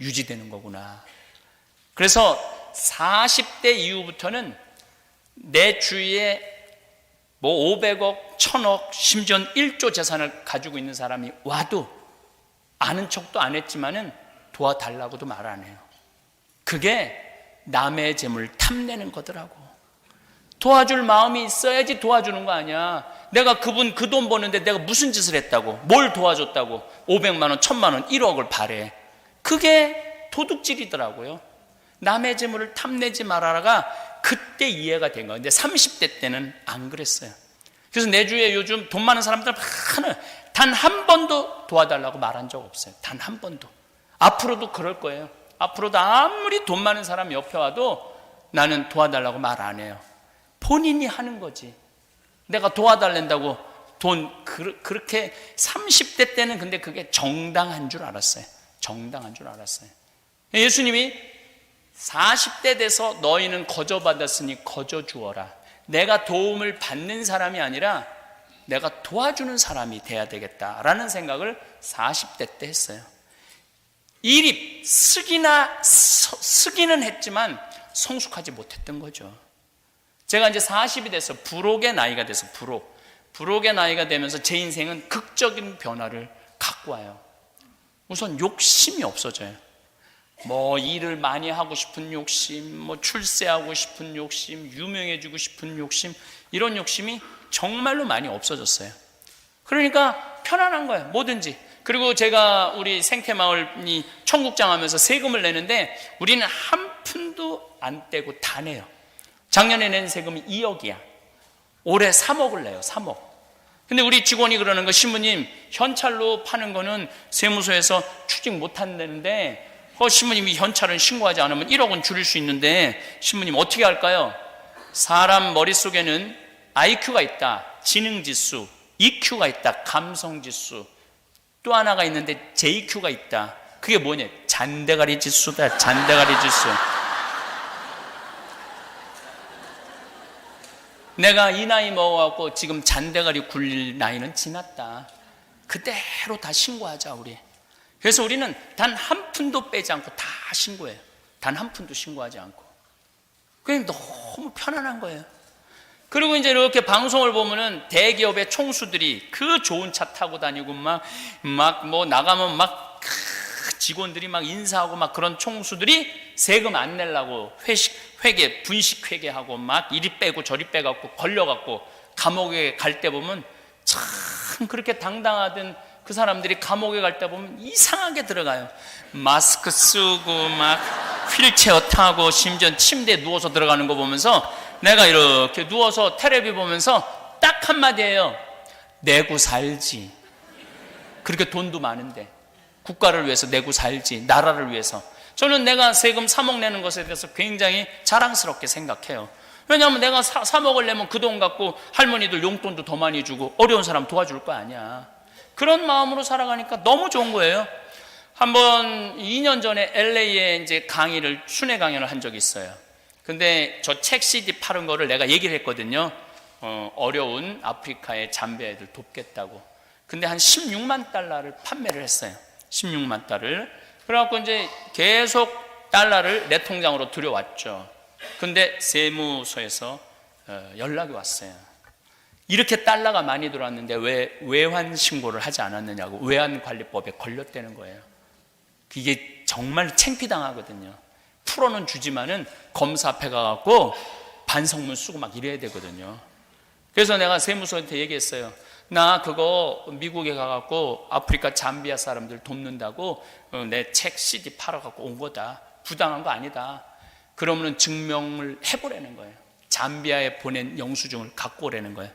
S1: 유지되는 거구나. 그래서 40대 이후부터는 내 주위에 뭐 500억, 1,000억, 심지어 1조 재산을 가지고 있는 사람이 와도 아는 척도 안 했지만은 도와달라고도 말 안 해요. 그게 남의 재물 탐내는 거더라고. 도와줄 마음이 있어야지 도와주는 거 아니야. 내가 그분 그 돈 버는데 내가 무슨 짓을 했다고, 뭘 도와줬다고 500만 원, 1,000만 원, 1억을 바래. 그게 도둑질이더라고요. 남의 재물을 탐내지 말아라가 그때 이해가 된 거예요. 근데 30대 때는 안 그랬어요. 그래서 내 주위에 요즘 돈 많은 사람들 단 한 번도 도와달라고 말한 적 없어요. 단 한 번도. 앞으로도 그럴 거예요. 앞으로도 아무리 돈 많은 사람 옆에 와도 나는 도와달라고 말 안 해요. 본인이 하는 거지. 내가 도와달란다고 그렇게 30대 때는 근데 그게 정당한 줄 알았어요. 정당한 줄 알았어요. 예수님이 40대 돼서 너희는 거저받았으니 거저 주어라. 내가 도움을 받는 사람이 아니라 내가 도와주는 사람이 돼야 되겠다라는 생각을 40대 때 했어요. 일이 쓰기는 했지만 성숙하지 못했던 거죠. 제가 이제 40이 돼서 부록의 나이가 돼서 부록의 나이가 되면서 제 인생은 극적인 변화를 갖고 와요. 우선 욕심이 없어져요. 뭐 일을 많이 하고 싶은 욕심, 뭐 출세하고 싶은 욕심, 유명해지고 싶은 욕심, 이런 욕심이 정말로 많이 없어졌어요. 그러니까 편안한 거예요, 뭐든지. 그리고 제가 우리 생태마을이 청국장 하면서 세금을 내는데 우리는 한 푼도 안 떼고 다 내요. 작년에 낸 세금이 2억이야. 올해 3억을 내요, 3억. 근데 우리 직원이 그러는 거, 신부님 현찰로 파는 거는 세무서에서 추징 못 한다는데 신부님이 현찰은 신고하지 않으면 1억은 줄일 수 있는데 신부님 어떻게 할까요? 사람 머릿속에는 IQ가 있다, 지능지수, EQ가 있다, 감성지수, 또 하나가 있는데 JQ가 있다. 그게 뭐냐? 잔대가리 지수다, 잔대가리 지수. 내가 이 나이 먹어갖고 지금 잔대가리 굴릴 나이는 지났다. 그대로 다 신고하자, 우리. 그래서 우리는 단 한 푼도 빼지 않고 다 신고해요. 단 한 푼도 신고하지 않고. 그냥 너무 편안한 거예요. 그리고 이제 이렇게 방송을 보면은 대기업의 총수들이 그 좋은 차 타고 다니고 막 뭐 나가면 막 직원들이 막 인사하고 막 그런 총수들이 세금 안 내려고 분식 회계하고 막 이리 빼고 저리 빼갖고 걸려갖고 감옥에 갈 때 보면 참 그렇게 당당하던 그 사람들이 감옥에 갈 때 보면 이상하게 들어가요. 마스크 쓰고 막 휠체어 타고 심지어 침대에 누워서 들어가는 거 보면서 내가 이렇게 누워서 텔레비 보면서 딱 한마디예요. 내고 살지. 그렇게 돈도 많은데 국가를 위해서 내고 살지, 나라를 위해서. 저는 내가 세금 3억 내는 것에 대해서 굉장히 자랑스럽게 생각해요. 왜냐하면 내가 3억을 내면 그 돈 갖고 할머니들 용돈도 더 많이 주고 어려운 사람 도와줄 거 아니야. 그런 마음으로 살아가니까 너무 좋은 거예요. 한번 2년 전에 LA에 이제 순회 강연을 한 적이 있어요. 근데 저 책 CD 파는 거를 내가 얘기를 했거든요. 어려운 아프리카의 잠비아 애들 돕겠다고. 근데 한 16만 달러를 판매를 했어요. 16만 달러를. 그래갖고 이제 계속 달러를 내 통장으로 들여왔죠. 근데 세무서에서 연락이 왔어요. 이렇게 달러가 많이 들어왔는데 왜 외환 신고를 하지 않았느냐고, 외환관리법에 걸렸다는 거예요. 이게 정말 창피당하거든요. 풀어는 주지만은 검사 앞에 가갖고 반성문 쓰고 막 이래야 되거든요. 그래서 내가 세무서한테 얘기했어요. 나 그거 미국에 가갖고 아프리카 잠비아 사람들 돕는다고 내 책 CD 팔아갖고 온 거다. 부당한 거 아니다. 그러면은 증명을 해보라는 거예요. 잠비아에 보낸 영수증을 갖고 오라는 거예요.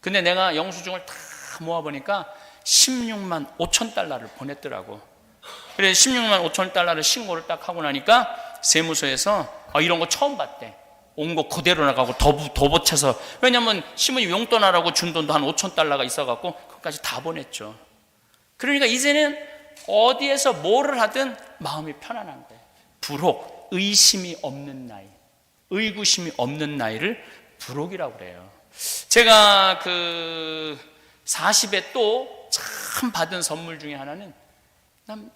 S1: 근데 내가 영수증을 다 모아보니까 16만 5천 달러를 보냈더라고. 그래서 16만 5천 달러를 신고를 딱 하고 나니까 세무서에서 이런 거 처음 봤대. 온 거 그대로 나가고 더 보채서. 왜냐면 신부님 용돈 하라고 준 돈도 한 5천 달러가 있어갖고 그것까지 다 보냈죠. 그러니까 이제는 어디에서 뭐를 하든 마음이 편안한 거예요. 부록, 의심이 없는 나이, 의구심이 없는 나이를 부록이라고 그래요. 제가 40에 또 참 받은 선물 중에 하나는,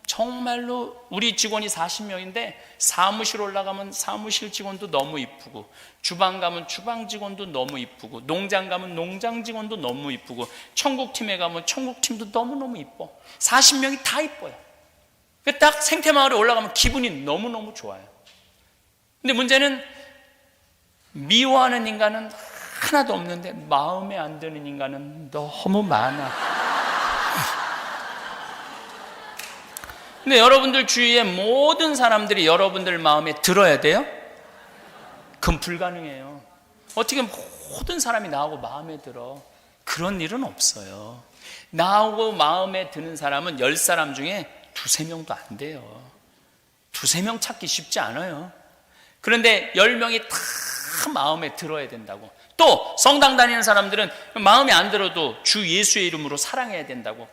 S1: 정말로 우리 직원이 40명인데 사무실 올라가면 사무실 직원도 너무 이쁘고, 주방 가면 주방 직원도 너무 이쁘고, 농장 가면 농장 직원도 너무 이쁘고, 청국팀에 가면 청국팀도 너무너무 이뻐. 40명이 다 이뻐요. 딱 생태마을에 올라가면 기분이 너무너무 좋아요. 근데 문제는 미워하는 인간은 하나도 없는데 마음에 안 드는 인간은 너무 많아. 근데 여러분들 주위에 모든 사람들이 여러분들 마음에 들어야 돼요? 그건 불가능해요. 어떻게 모든 사람이 나하고 마음에 들어? 그런 일은 없어요. 나하고 마음에 드는 사람은 10사람 중에 2-3명도 안 돼요. 2-3명 찾기 쉽지 않아요. 그런데 10명이 다 마음에 들어야 된다고. 또 성당 다니는 사람들은 마음에 안 들어도 주 예수의 이름으로 사랑해야 된다고.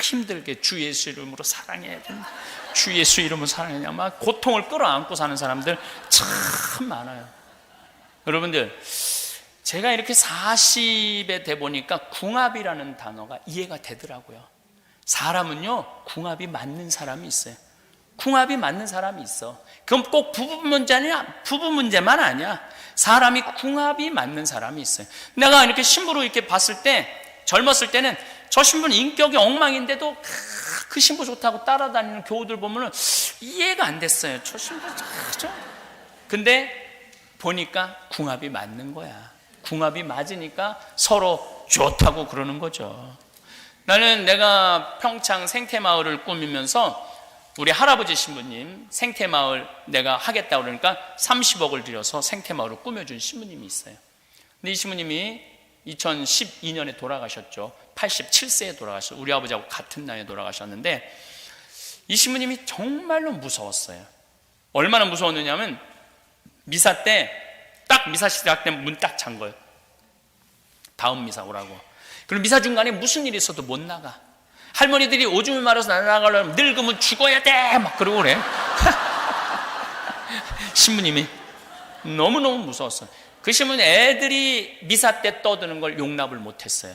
S1: 힘들게 주 예수 이름으로 사랑해야 된다. 주 예수 이름으로 사랑해야 막 고통을 끌어안고 사는 사람들 참 많아요. 여러분들, 제가 이렇게 40에 돼 보니까 궁합이라는 단어가 이해가 되더라고요. 사람은요, 궁합이 맞는 사람이 있어요. 궁합이 맞는 사람이 있어. 그건 꼭 부부 문제만 아니야. 사람이 궁합이 맞는 사람이 있어요. 내가 이렇게 신부로 이렇게 봤을 때, 젊었을 때는 저 신부는 인격이 엉망인데도 그 신부 좋다고 따라다니는 교우들 보면은 이해가 안 됐어요. 저 신부 근데 보니까 궁합이 맞는 거야. 궁합이 맞으니까 서로 좋다고 그러는 거죠. 나는 내가 평창 생태마을을 꾸미면서 우리 할아버지 신부님 생태마을 내가 하겠다고 그러니까 30억을 들여서 생태마을을 꾸며준 신부님이 있어요. 근데 이 신부님이 2012년에 돌아가셨죠. 87세에 돌아가셨어요. 우리 아버지하고 같은 나이에 돌아가셨는데 이 신부님이 정말로 무서웠어요. 얼마나 무서웠느냐면 미사 때 딱 미사 시작 때 문 딱 잠 거예요. 다음 미사 오라고. 그럼 미사 중간에 무슨 일이 있어도 못 나가. 할머니들이 오줌을 말아서 나가려면 늙으면 죽어야 돼 막 그러고 그래. 신부님이 너무너무 무서웠어요. 그 신부님 애들이 미사 때 떠드는 걸 용납을 못했어요.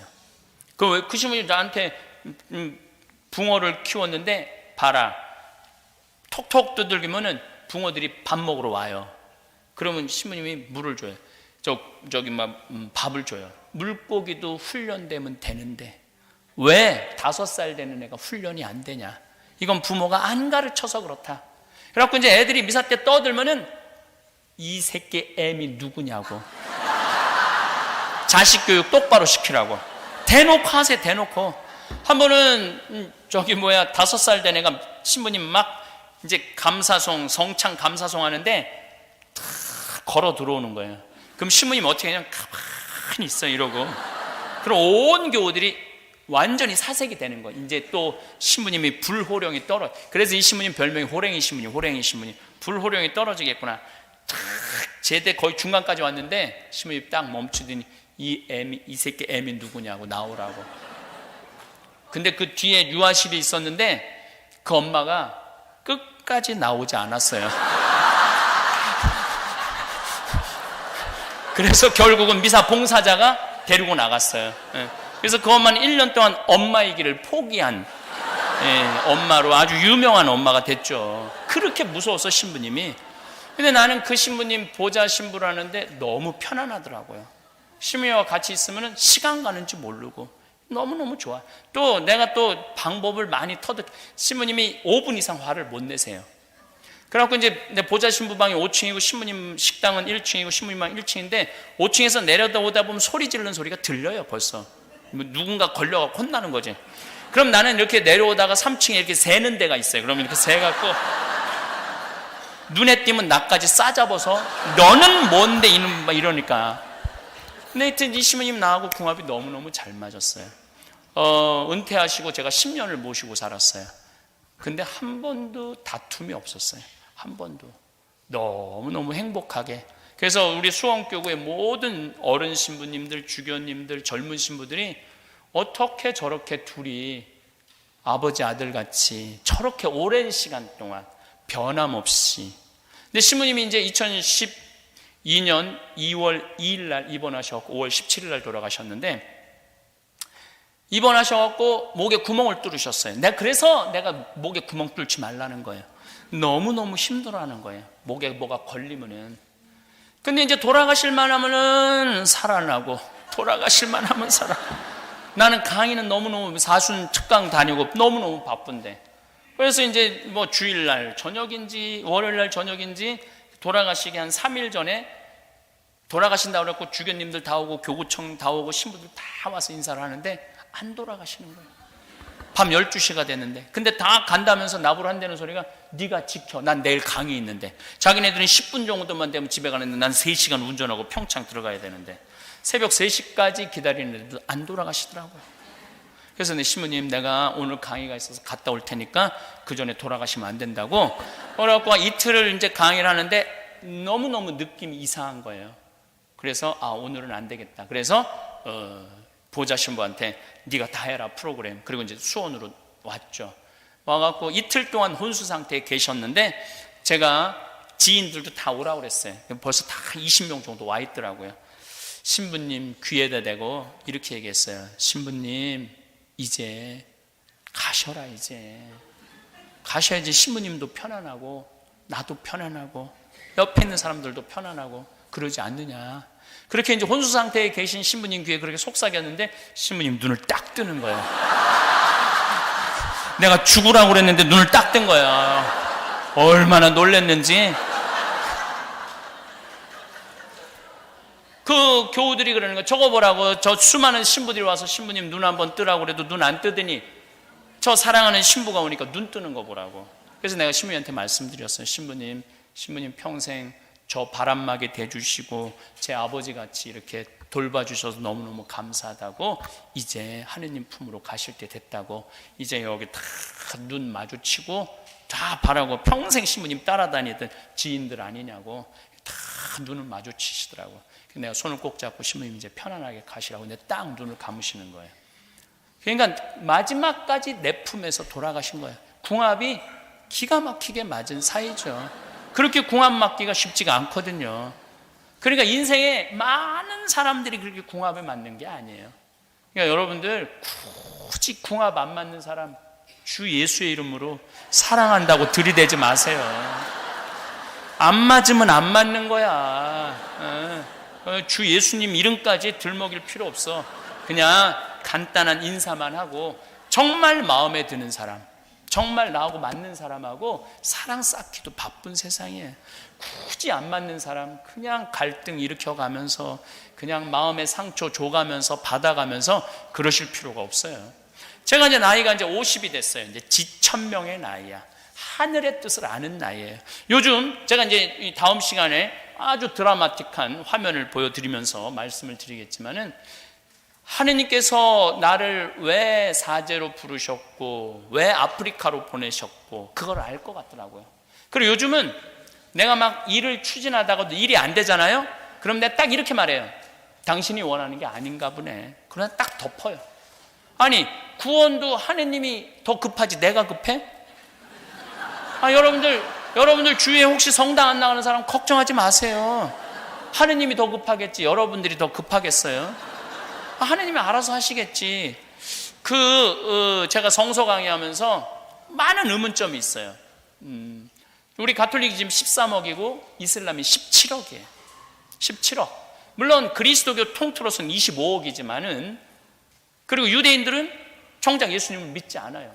S1: 그 신부님이 나한테 붕어를 키웠는데 봐라, 톡톡 두들기면은 붕어들이 밥 먹으러 와요. 그러면 신부님이 물을 줘요. 저기 막 밥을 줘요. 물고기도 훈련되면 되는데 왜 5살 되는 애가 훈련이 안 되냐? 이건 부모가 안 가르쳐서 그렇다. 그래갖고 이제 애들이 미사 때 떠들면은 이 새끼 애미 누구냐고. 자식 교육 똑바로 시키라고. 대놓고 하세요, 대놓고. 한 번은 5살 된 애가 신부님 막 이제 성창 감사송 하는데 탁 걸어 들어오는 거예요. 그럼 신부님 어떻게 그냥 가만히 있어 이러고. 그럼 온 교우들이 완전히 사색이 되는 거예요. 이제 또 신부님이 불호령이 그래서 이 신부님 별명이 호랭이 신부님. 불호령이 떨어지겠구나. 탁 제대 거의 중간까지 왔는데 신부님이 딱 멈추더니 이 새끼 애미 누구냐고 나오라고. 근데 그 뒤에 유아실이 있었는데 그 엄마가 끝까지 나오지 않았어요. 그래서 결국은 미사 봉사자가 데리고 나갔어요. 그래서 그 엄마는 1년 동안 엄마이기를 포기한 엄마로 아주 유명한 엄마가 됐죠. 그렇게 무서워서 신부님이. 근데 나는 그 신부님 보좌 신부라는데 너무 편안하더라고요. 신부님과 같이 있으면 시간 가는 줄 모르고 너무너무 좋아. 또 내가 또 방법을 많이 신부님이 5분 이상 화를 못 내세요. 그래갖고 이제 내 보좌 신부방이 5층이고 신부님 식당은 1층이고 신부님방 1층인데 5층에서 내려오다 보면 소리 지르는 소리가 들려요. 벌써 누군가 걸려갖고 혼나는 거지. 그럼 나는 이렇게 내려오다가 3층에 이렇게 새는 데가 있어요. 그러면 이렇게 새갖고 눈에 띄면 나까지 싸잡아서 너는 뭔데 이러니까. 근데 하여튼 이 신부님 나하고 궁합이 너무너무 잘 맞았어요. 은퇴하시고 제가 10년을 모시고 살았어요. 근데 한 번도 다툼이 없었어요. 한 번도. 너무너무 행복하게. 그래서 우리 수원교구의 모든 어른 신부님들, 주교님들, 젊은 신부들이 어떻게 저렇게 둘이 아버지 아들같이 저렇게 오랜 시간 동안 변함없이. 근데 신부님이 이제 2012년 2월 2일 날 입원하셔서 5월 17일 날 돌아가셨는데 입원하셔갖고 목에 구멍을 뚫으셨어요. 그래서 내가 목에 구멍 뚫지 말라는 거예요. 너무너무 힘들어하는 거예요. 목에 뭐가 걸리면은. 근데 이제 돌아가실 만하면은 살아나고 돌아가실 만하면 살아. 나는 강의는 너무너무 사순 특강 다니고 너무너무 바쁜데. 그래서 이제 뭐 주일날 저녁인지 월요일날 저녁인지 돌아가시기 한 3일 전에 돌아가신다고 그랬고 주교님들 다 오고 교구청 다 오고 신부들 다 와서 인사를 하는데 안 돌아가시는 거예요. 밤 12시가 됐는데. 근데 다 간다면서 나보러 한다는 소리가 네가 지켜. 난 내일 강의 있는데. 자기네들은 10분 정도만 되면 집에 가는데 난 3시간 운전하고 평창 들어가야 되는데 새벽 3시까지 기다리는데도 안 돌아가시더라고요. 그래서 내 신부님 내가 오늘 강의가 있어서 갔다 올 테니까 그 전에 돌아가시면 안 된다고. 그래갖고 이틀을 이제 강의를 하는데 너무너무 느낌이 이상한 거예요. 그래서 오늘은 안 되겠다. 그래서 보좌 신부한테 네가 다 해라 프로그램. 그리고 이제 수원으로 왔죠. 와갖고 이틀 동안 혼수 상태에 계셨는데 제가 지인들도 다 오라고 그랬어요. 벌써 다 20명 정도 와 있더라고요. 신부님 귀에다 대고 이렇게 얘기했어요. 신부님 이제 가셔라. 이제 가셔야지 신부님도 편안하고 나도 편안하고 옆에 있는 사람들도 편안하고 그러지 않느냐. 그렇게 이제 혼수 상태에 계신 신부님 귀에 그렇게 속삭였는데 신부님 눈을 딱 뜨는 거예요. 내가 죽으라고 그랬는데 눈을 딱 뜬 거야. 얼마나 놀랬는지. 그 교우들이 그러는 거야. 저거 보라고. 저 수많은 신부들이 와서 신부님 눈 한번 뜨라고 그래도 눈 안 뜨더니 저 사랑하는 신부가 오니까 눈 뜨는 거 보라고. 그래서 내가 신부님한테 말씀드렸어요. 신부님 평생 저 바람막이 대주시고 제 아버지 같이 이렇게 돌봐주셔서 너무너무 감사하다고, 이제 하느님 품으로 가실 때 됐다고, 이제 여기 다 눈 마주치고 다 바라고, 평생 신부님 따라다니던 지인들 아니냐고 다 눈을 마주치시더라고. 내가 손을 꼭 잡고 신부님 이제 편안하게 가시라고 근데 딱 눈을 감으시는 거예요. 그러니까 마지막까지 내 품에서 돌아가신 거예요. 궁합이 기가 막히게 맞은 사이죠. 그렇게 궁합 맞기가 쉽지가 않거든요. 그러니까 인생에 많은 사람들이 그렇게 궁합에 맞는 게 아니에요. 그러니까 여러분들 굳이 궁합 안 맞는 사람 주 예수의 이름으로 사랑한다고 들이대지 마세요. 안 맞으면 안 맞는 거야. 주 예수님 이름까지 들먹일 필요 없어. 그냥 간단한 인사만 하고 정말 마음에 드는 사람, 정말 나하고 맞는 사람하고 사랑 쌓기도 바쁜 세상이에요. 굳이 안 맞는 사람 그냥 갈등 일으켜가면서 그냥 마음의 상처 줘가면서 받아가면서 그러실 필요가 없어요. 제가 이제 나이가 이제 50이 됐어요. 이제 지천명의 나이야. 하늘의 뜻을 아는 나이예요. 요즘 제가 이제 이 다음 시간에 아주 드라마틱한 화면을 보여드리면서 말씀을 드리겠지만은, 하느님께서 나를 왜 사제로 부르셨고 왜 아프리카로 보내셨고 그걸 알 것 같더라고요. 그리고 요즘은 내가 막 일을 추진하다가도 일이 안 되잖아요. 그럼 내가 딱 이렇게 말해요. 당신이 원하는 게 아닌가 보네. 그러나 딱 덮어요. 아니, 구원도 하느님이 더 급하지 내가 급해? 여러분들 주위에 혹시 성당 안 나가는 사람 걱정하지 마세요. 하느님이 더 급하겠지 여러분들이 더 급하겠어요? 하느님이 알아서 하시겠지. 제가 성서 강의하면서 많은 의문점이 있어요. 우리 가톨릭이 지금 13억이고 이슬람이 17억이에요. 17억. 물론 그리스도교 통틀어서는 25억이지만은, 그리고 유대인들은 정작 예수님을 믿지 않아요.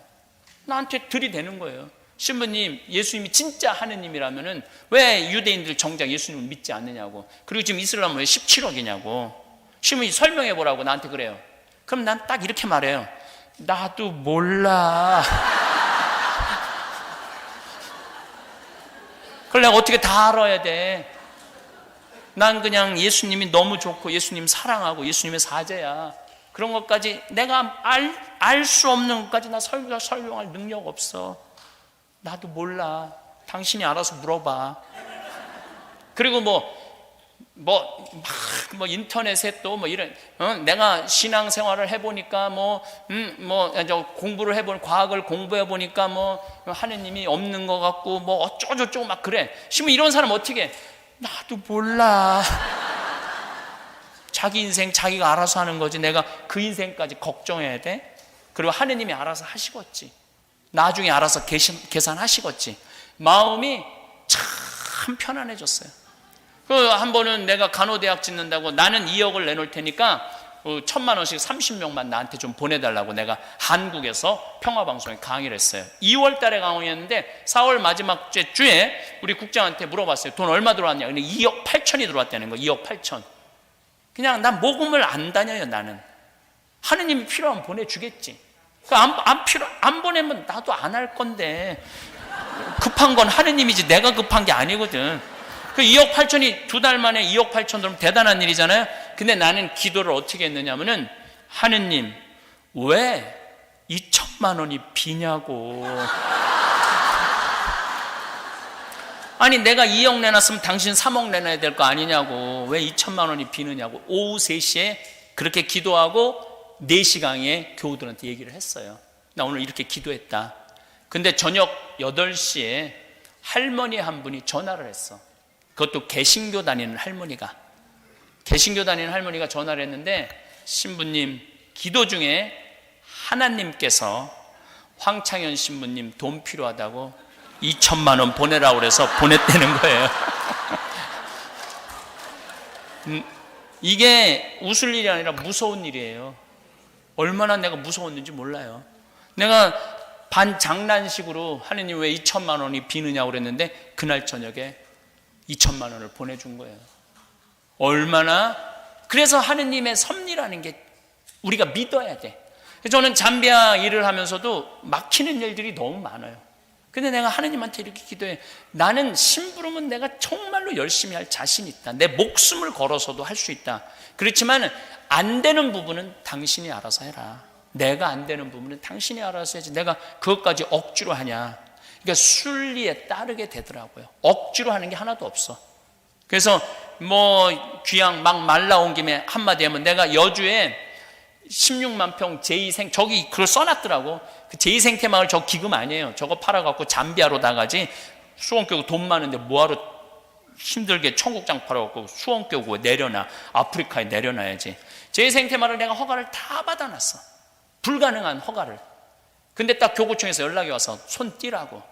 S1: 나한테 들이대는 거예요. 신부님, 예수님이 진짜 하느님이라면은 왜 유대인들 정작 예수님을 믿지 않느냐고. 그리고 지금 이슬람은 왜 17억이냐고. 신부님 설명해 보라고 나한테 그래요. 그럼 난 딱 이렇게 말해요. 나도 몰라. 그걸 내가 어떻게 다 알아야 돼? 난 그냥 예수님이 너무 좋고 예수님 사랑하고 예수님의 사제야. 그런 것까지 내가 알 수 없는 것까지 나 설명할 능력 없어. 나도 몰라. 당신이 알아서 물어봐. 그리고 인터넷에 또 이런, 내가 신앙생활을 해보니까 공부를 해보니, 과학을 공부해보니까 하느님이 없는 것 같고 어쩌고저쩌고 막 그래. 심지어 이런 사람 어떻게 해? 나도 몰라. 자기 인생 자기가 알아서 하는 거지 내가 그 인생까지 걱정해야 돼? 그리고 하느님이 알아서 하시겠지. 나중에 알아서 계산하시겠지. 마음이 참 편안해졌어요. 한 번은 내가 간호대학 짓는다고 나는 2억을 내놓을 테니까 1,000만 원씩 30명만 나한테 좀 보내달라고 내가 한국에서 평화방송에 강의를 했어요. 2월 달에 강의했는데 4월 마지막 주에 우리 국장한테 물어봤어요. 돈 얼마 들어왔냐? 근데 2억 8천이 들어왔다는 거. 2억 8천. 그냥 난 모금을 안 다녀요. 나는 하느님이 필요하면 보내주겠지. 안 보내면 나도 안 할 건데, 급한 건 하느님이지 내가 급한 게 아니거든. 그 2억 8천이 2달 만에 2억 8천 들으면 대단한 일이잖아요. 근데 나는 기도를 어떻게 했느냐면은, 하느님 왜 2천만 원이 비냐고. 아니 내가 2억 내놨으면 당신 3억 내놔야 될 거 아니냐고. 왜 2천만 원이 비느냐고. 오후 3시에 그렇게 기도하고 4시 강의에 교우들한테 얘기를 했어요. 나 오늘 이렇게 기도했다. 근데 저녁 8시에 할머니 한 분이 전화를 했어. 그것도 개신교 다니는 할머니가. 개신교 다니는 할머니가 전화를 했는데, 신부님 기도 중에 하나님께서 황창현 신부님 돈 필요하다고 2천만 원 보내라고 그래서 보냈다는 거예요. 이게 웃을 일이 아니라 무서운 일이에요. 얼마나 내가 무서웠는지 몰라요. 내가 반 장난식으로 하느님 왜 2천만 원이 비느냐고 그랬는데 그날 저녁에 2천만 원을 보내준 거예요. 얼마나. 그래서 하느님의 섭리라는 게 우리가 믿어야 돼. 저는 잠비아 일을 하면서도 막히는 일들이 너무 많아요. 근데 내가 하느님한테 이렇게 기도해. 나는 심부름은 내가 정말로 열심히 할 자신이 있다. 내 목숨을 걸어서도 할 수 있다. 그렇지만 안 되는 부분은 당신이 알아서 해라. 내가 안 되는 부분은 당신이 알아서 해야지. 내가 그것까지 억지로 하냐. 그러니까 순리에 따르게 되더라고요. 억지로 하는 게 하나도 없어. 그래서 뭐 귀양 막 말 나온 김에 한마디 하면 내가 여주에 16만 평 제2생 저기 그걸 써놨더라고. 그 제2생태 마을 저 기금 아니에요. 저거 팔아갖고 잠비아로 나가지. 수원 교구 돈 많은데 뭐하러 힘들게 청국장 팔아갖고 수원 교구에 내려놔. 아프리카에 내려놔야지. 제2생태 마을을 내가 허가를 다 받아놨어. 불가능한 허가를. 근데 딱 교구청에서 연락이 와서 손 띄라고.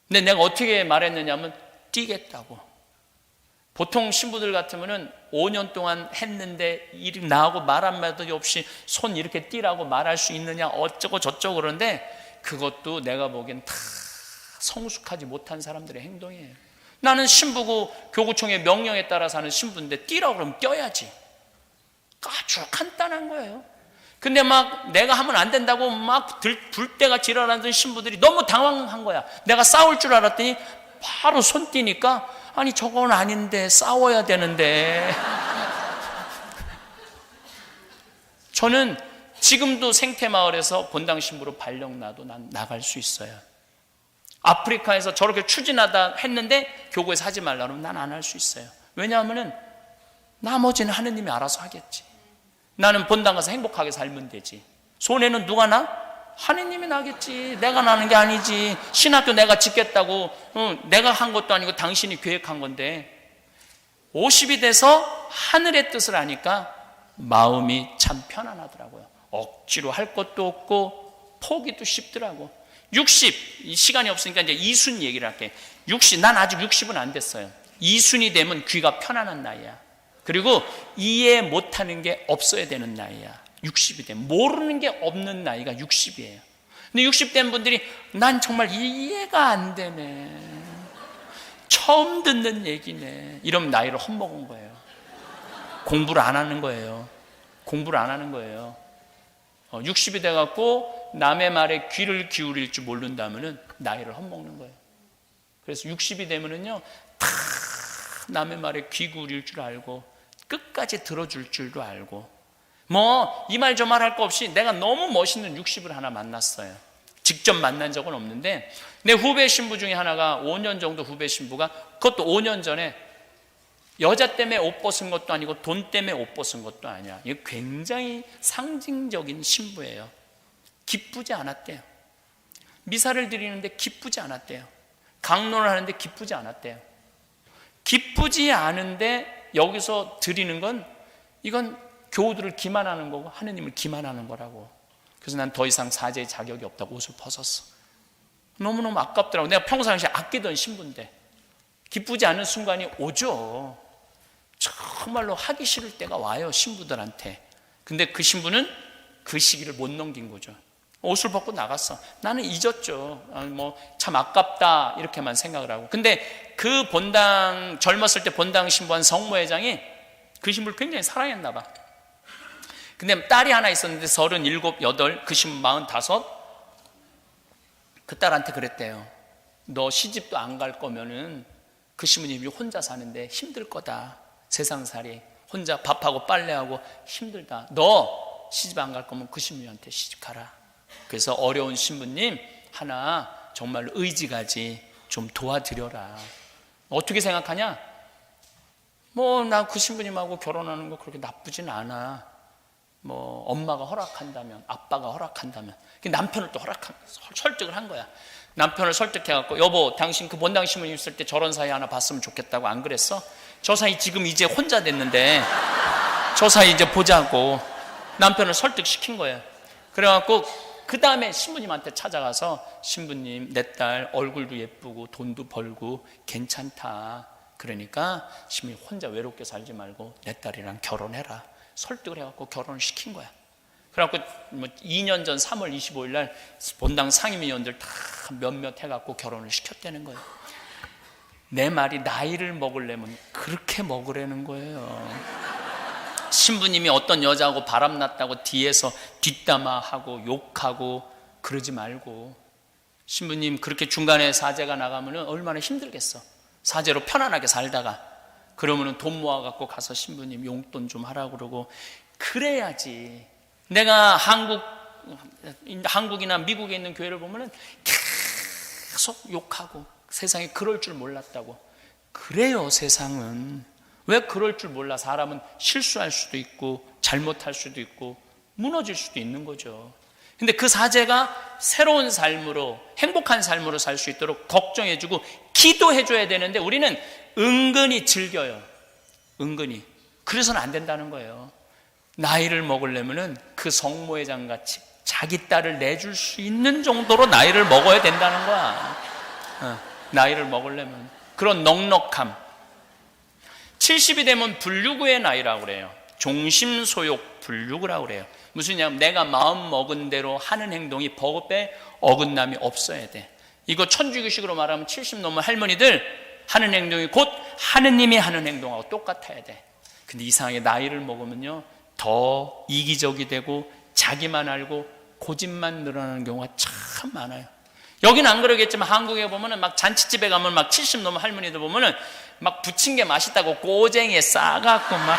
S1: 근데 내가 어떻게 말했느냐면 띄겠다고. 보통 신부들 같으면은 5년 동안 했는데 일이 나하고 말 한마디 없이 손 이렇게 띄라고 말할 수 있느냐 어쩌고 저쩌고 그러는데 그것도 내가 보기엔 다 성숙하지 못한 사람들의 행동이에요. 나는 신부고 교구청의 명령에 따라서 하는 신부인데 띄라고 그러면 껴야지. 아주 간단한 거예요. 근데 막 내가 하면 안 된다고 막 불때가 지랄하던 신부들이 너무 당황한 거야. 내가 싸울 줄 알았더니 바로 손 띄니까 아니 저건 아닌데 싸워야 되는데. 저는 지금도 생태마을에서 본당 신부로 발령 나도 난 나갈 수 있어요. 아프리카에서 저렇게 추진하다 했는데 교구에서 하지 말라 그러면 난 안 할 수 있어요. 왜냐하면 나머지는 하느님이 알아서 하겠지. 나는 본당 가서 행복하게 살면 되지. 손해는 누가 나? 하느님이 나겠지. 내가 나는 게 아니지. 신학교 내가 짓겠다고 내가 한 것도 아니고 당신이 계획한 건데 50이 돼서 하늘의 뜻을 아니까 마음이 참 편안하더라고요. 억지로 할 것도 없고 포기도 쉽더라고. 60, 이 시간이 없으니까 이제 이순 얘기를 할게. 60, 난 아직 60은 안 됐어요. 이순이 되면 귀가 편안한 나이야. 그리고 이해 못하는 게 없어야 되는 나이야. 60이 되면 모르는 게 없는 나이가 60이에요. 근데 60 된 분들이 난 정말 이해가 안 되네. 처음 듣는 얘기네. 이러면 나이를 헛먹은 거예요. 공부를 안 하는 거예요. 공부를 안 하는 거예요. 60이 돼갖고 남의 말에 귀를 기울일 줄 모른다면은 나이를 헛먹는 거예요. 그래서 60이 되면은요, 다 남의 말에 귀 기울일 줄 알고 끝까지 들어줄 줄도 알고 뭐 이 말 저 말 할 거 없이 내가 너무 멋있는 60을 하나 만났어요. 직접 만난 적은 없는데 내 후배 신부 중에 하나가 5년 정도 후배 신부가 그것도 5년 전에 여자 때문에 옷 벗은 것도 아니고 돈 때문에 옷 벗은 것도 아니야. 이게 굉장히 상징적인 신부예요. 기쁘지 않았대요. 미사를 드리는데 기쁘지 않았대요. 강론을 하는데 기쁘지 않았대요. 기쁘지 않은데 여기서 드리는 건 이건 교우들을 기만하는 거고 하느님을 기만하는 거라고. 그래서 난 더 이상 사제의 자격이 없다고 옷을 벗었어. 너무너무 아깝더라고. 내가 평상시에 아끼던 신부인데 기쁘지 않은 순간이 오죠. 정말로 하기 싫을 때가 와요, 신부들한테. 근데 그 신부는 그 시기를 못 넘긴 거죠. 옷을 벗고 나갔어. 나는 잊었죠. 뭐 참 아깝다 이렇게만 생각을 하고. 근데 그 본당 젊었을 때 본당 신부한 성모회장이 그 신부를 굉장히 사랑했나 봐. 근데 딸이 하나 있었는데 37, 8, 그 신부 45. 그 딸한테 그랬대요. 너 시집도 안 갈 거면은 그 신부님이 혼자 사는데 힘들 거다. 세상살이 혼자 밥하고 빨래하고 힘들다. 너 시집 안 갈 거면 그 신부님한테 시집 가라. 그래서 어려운 신부님 하나 정말 의지가지 좀 도와드려라. 어떻게 생각하냐? 뭐 나 그 신부님하고 결혼하는 거 그렇게 나쁘진 않아. 뭐 엄마가 허락한다면, 아빠가 허락한다면. 남편을 또 설득을 한 거야. 남편을 설득해갖고 여보 당신 그 본당 신부님 있을 때 저런 사이 하나 봤으면 좋겠다고 안 그랬어? 저 사이 지금 이제 혼자 됐는데 저 사이 이제 보자고 남편을 설득시킨 거예요. 그래갖고 그 다음에 신부님한테 찾아가서 신부님, 내 딸 얼굴도 예쁘고 돈도 벌고 괜찮다. 그러니까 신부님 혼자 외롭게 살지 말고 내 딸이랑 결혼해라. 설득을 해갖고 결혼을 시킨 거야. 그래갖고 2년 전 3월 25일 날 본당 상임위원들 다 몇몇 해갖고 결혼을 시켰다는 거예요. 내 말이 나이를 먹으려면 그렇게 먹으라는 거예요. 신부님이 어떤 여자하고 바람났다고 뒤에서 뒷담화하고 욕하고 그러지 말고, 신부님 그렇게 중간에 사제가 나가면 얼마나 힘들겠어. 사제로 편안하게 살다가 그러면 돈 모아갖고 가서 신부님 용돈 좀 하라고 그러고 그래야지. 내가 한국이나 미국에 있는 교회를 보면은 계속 욕하고 세상에 그럴 줄 몰랐다고. 그래요, 세상은. 왜 그럴 줄 몰라? 사람은 실수할 수도 있고 잘못할 수도 있고 무너질 수도 있는 거죠. 근데 그 사제가 새로운 삶으로, 행복한 삶으로 살 수 있도록 걱정해주고 기도해줘야 되는데 우리는 은근히 즐겨요. 은근히. 그래서는 안 된다는 거예요. 나이를 먹으려면은 그 성모회장 같이 자기 딸을 내줄 수 있는 정도로 나이를 먹어야 된다는 거야. 나이를 먹으려면. 그런 넉넉함. 70이 되면 불유구의 나이라고 그래요. 종심소욕 불유구라고 그래요. 무슨 얘기냐면 내가 마음 먹은 대로 하는 행동이 법에 어긋남이 없어야 돼. 이거 천주교식으로 말하면 70 넘은 할머니들 하는 행동이 곧 하느님이 하는 행동하고 똑같아야 돼. 근데 이상하게 나이를 먹으면요 더 이기적이 되고 자기만 알고 고집만 늘어나는 경우가 참 많아요. 여기는 안 그러겠지만 한국에 보면은 막 잔치집에 가면 막 70 넘은 할머니들 보면은 막 부친 게 맛있다고 꼬쟁이에 싸갖고 막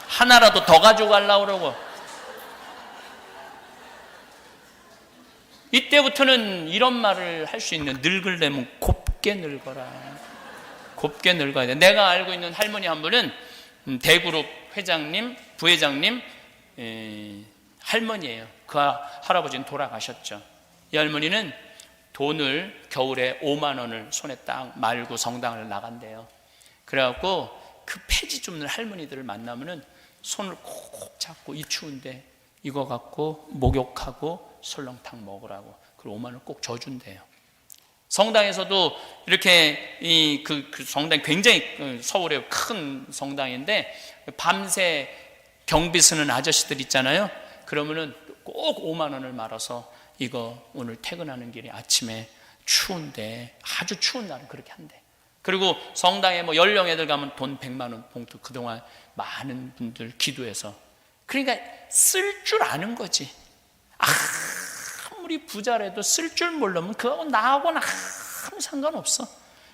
S1: 하나라도 더 가져가려고 그러고. 이때부터는 이런 말을 할 수 있는, 늙으려면 곱게 늙어라. 곱게 늙어야 돼. 내가 알고 있는 할머니 한 분은 대그룹 회장님, 부회장님 할머니예요. 그 할아버지는 돌아가셨죠. 이 할머니는 돈을 겨울에 5만 원을 손에 딱 말고 성당을 나간대요. 그래갖고 그 폐지 줍는 할머니들을 만나면은 손을 콕 잡고 이 추운데 이거 갖고 목욕하고 설렁탕 먹으라고, 그리고 5만 원 꼭 줘준대요. 성당에서도 이렇게 그 성당이 굉장히 서울의 큰 성당인데 밤새 경비 쓰는 아저씨들 있잖아요. 그러면은 꼭 5만 원을 말아서 이거 오늘 퇴근하는 길에 아침에 추운데, 아주 추운 날은 그렇게 한대. 그리고 성당에 뭐 연령애들 가면 돈 100만 원 봉투 그동안 많은 분들 기도해서. 그러니까 쓸 줄 아는 거지. 아무리 부자라도 쓸 줄 모르면 그거하고 나하고는 아무 상관없어.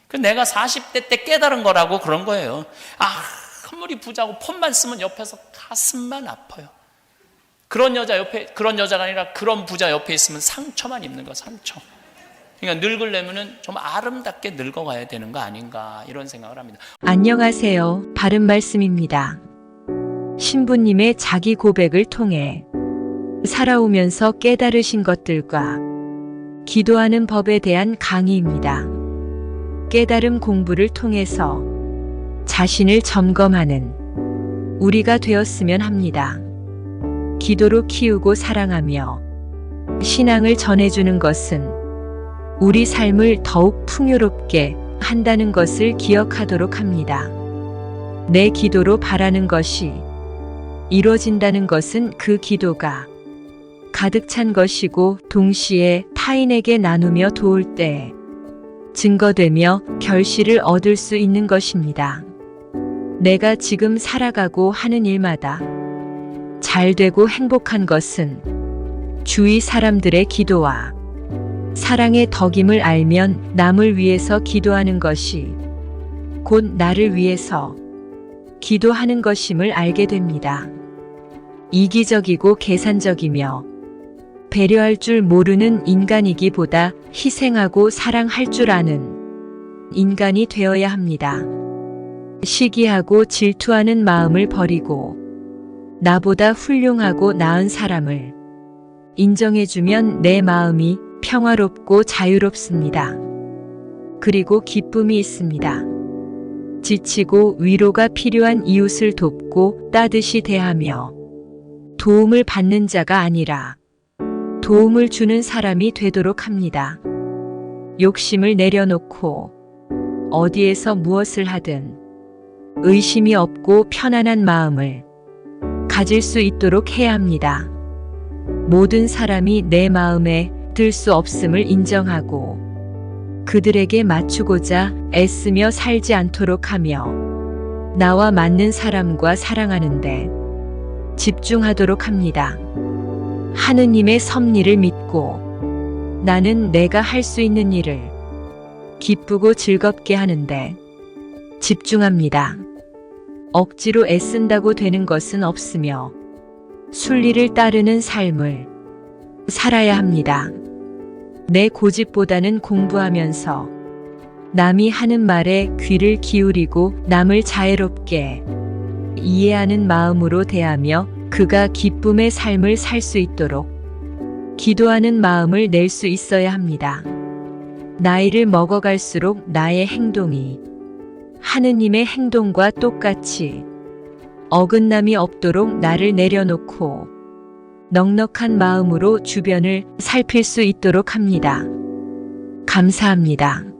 S1: 그 내가 40대 때 깨달은 거라고 그런 거예요. 아무리 부자고 폰만 쓰면 옆에서 가슴만 아파요. 그런 여자가 아니라 그런 부자 옆에 있으면 상처만 입는 거야, 상처. 그러니까 늙으려면은 좀 아름답게 늙어가야 되는 거 아닌가, 이런 생각을 합니다.
S2: 안녕하세요. 바른 말씀입니다. 신부님의 자기 고백을 통해 살아오면서 깨달으신 것들과 기도하는 법에 대한 강의입니다. 깨달음 공부를 통해서 자신을 점검하는 우리가 되었으면 합니다. 기도로 키우고 사랑하며 신앙을 전해주는 것은 우리 삶을 더욱 풍요롭게 한다는 것을 기억하도록 합니다. 내 기도로 바라는 것이 이루어진다는 것은 그 기도가 가득 찬 것이고 동시에 타인에게 나누며 도울 때 증거되며 결실을 얻을 수 있는 것입니다. 내가 지금 살아가고 하는 일마다 잘 되고 행복한 것은 주위 사람들의 기도와 사랑의 덕임을 알면 남을 위해서 기도하는 것이 곧 나를 위해서 기도하는 것임을 알게 됩니다. 이기적이고 계산적이며 배려할 줄 모르는 인간이기보다 희생하고 사랑할 줄 아는 인간이 되어야 합니다. 시기하고 질투하는 마음을 버리고 나보다 훌륭하고 나은 사람을 인정해주면 내 마음이 평화롭고 자유롭습니다. 그리고 기쁨이 있습니다. 지치고 위로가 필요한 이웃을 돕고 따뜻이 대하며 도움을 받는 자가 아니라 도움을 주는 사람이 되도록 합니다. 욕심을 내려놓고 어디에서 무엇을 하든 의심이 없고 편안한 마음을 가질 수 있도록 해야 합니다. 모든 사람이 내 마음에 들 수 없음을 인정하고 그들에게 맞추고자 애쓰며 살지 않도록 하며 나와 맞는 사람과 사랑하는데 집중하도록 합니다. 하느님의 섭리를 믿고 나는 내가 할 수 있는 일을 기쁘고 즐겁게 하는데 집중합니다. 억지로 애쓴다고 되는 것은 없으며 순리를 따르는 삶을 살아야 합니다. 내 고집보다는 공부하면서 남이 하는 말에 귀를 기울이고 남을 자애롭게 이해하는 마음으로 대하며 그가 기쁨의 삶을 살 수 있도록 기도하는 마음을 낼 수 있어야 합니다. 나이를 먹어갈수록 나의 행동이 하느님의 행동과 똑같이 어긋남이 없도록 나를 내려놓고 넉넉한 마음으로 주변을 살필 수 있도록 합니다. 감사합니다.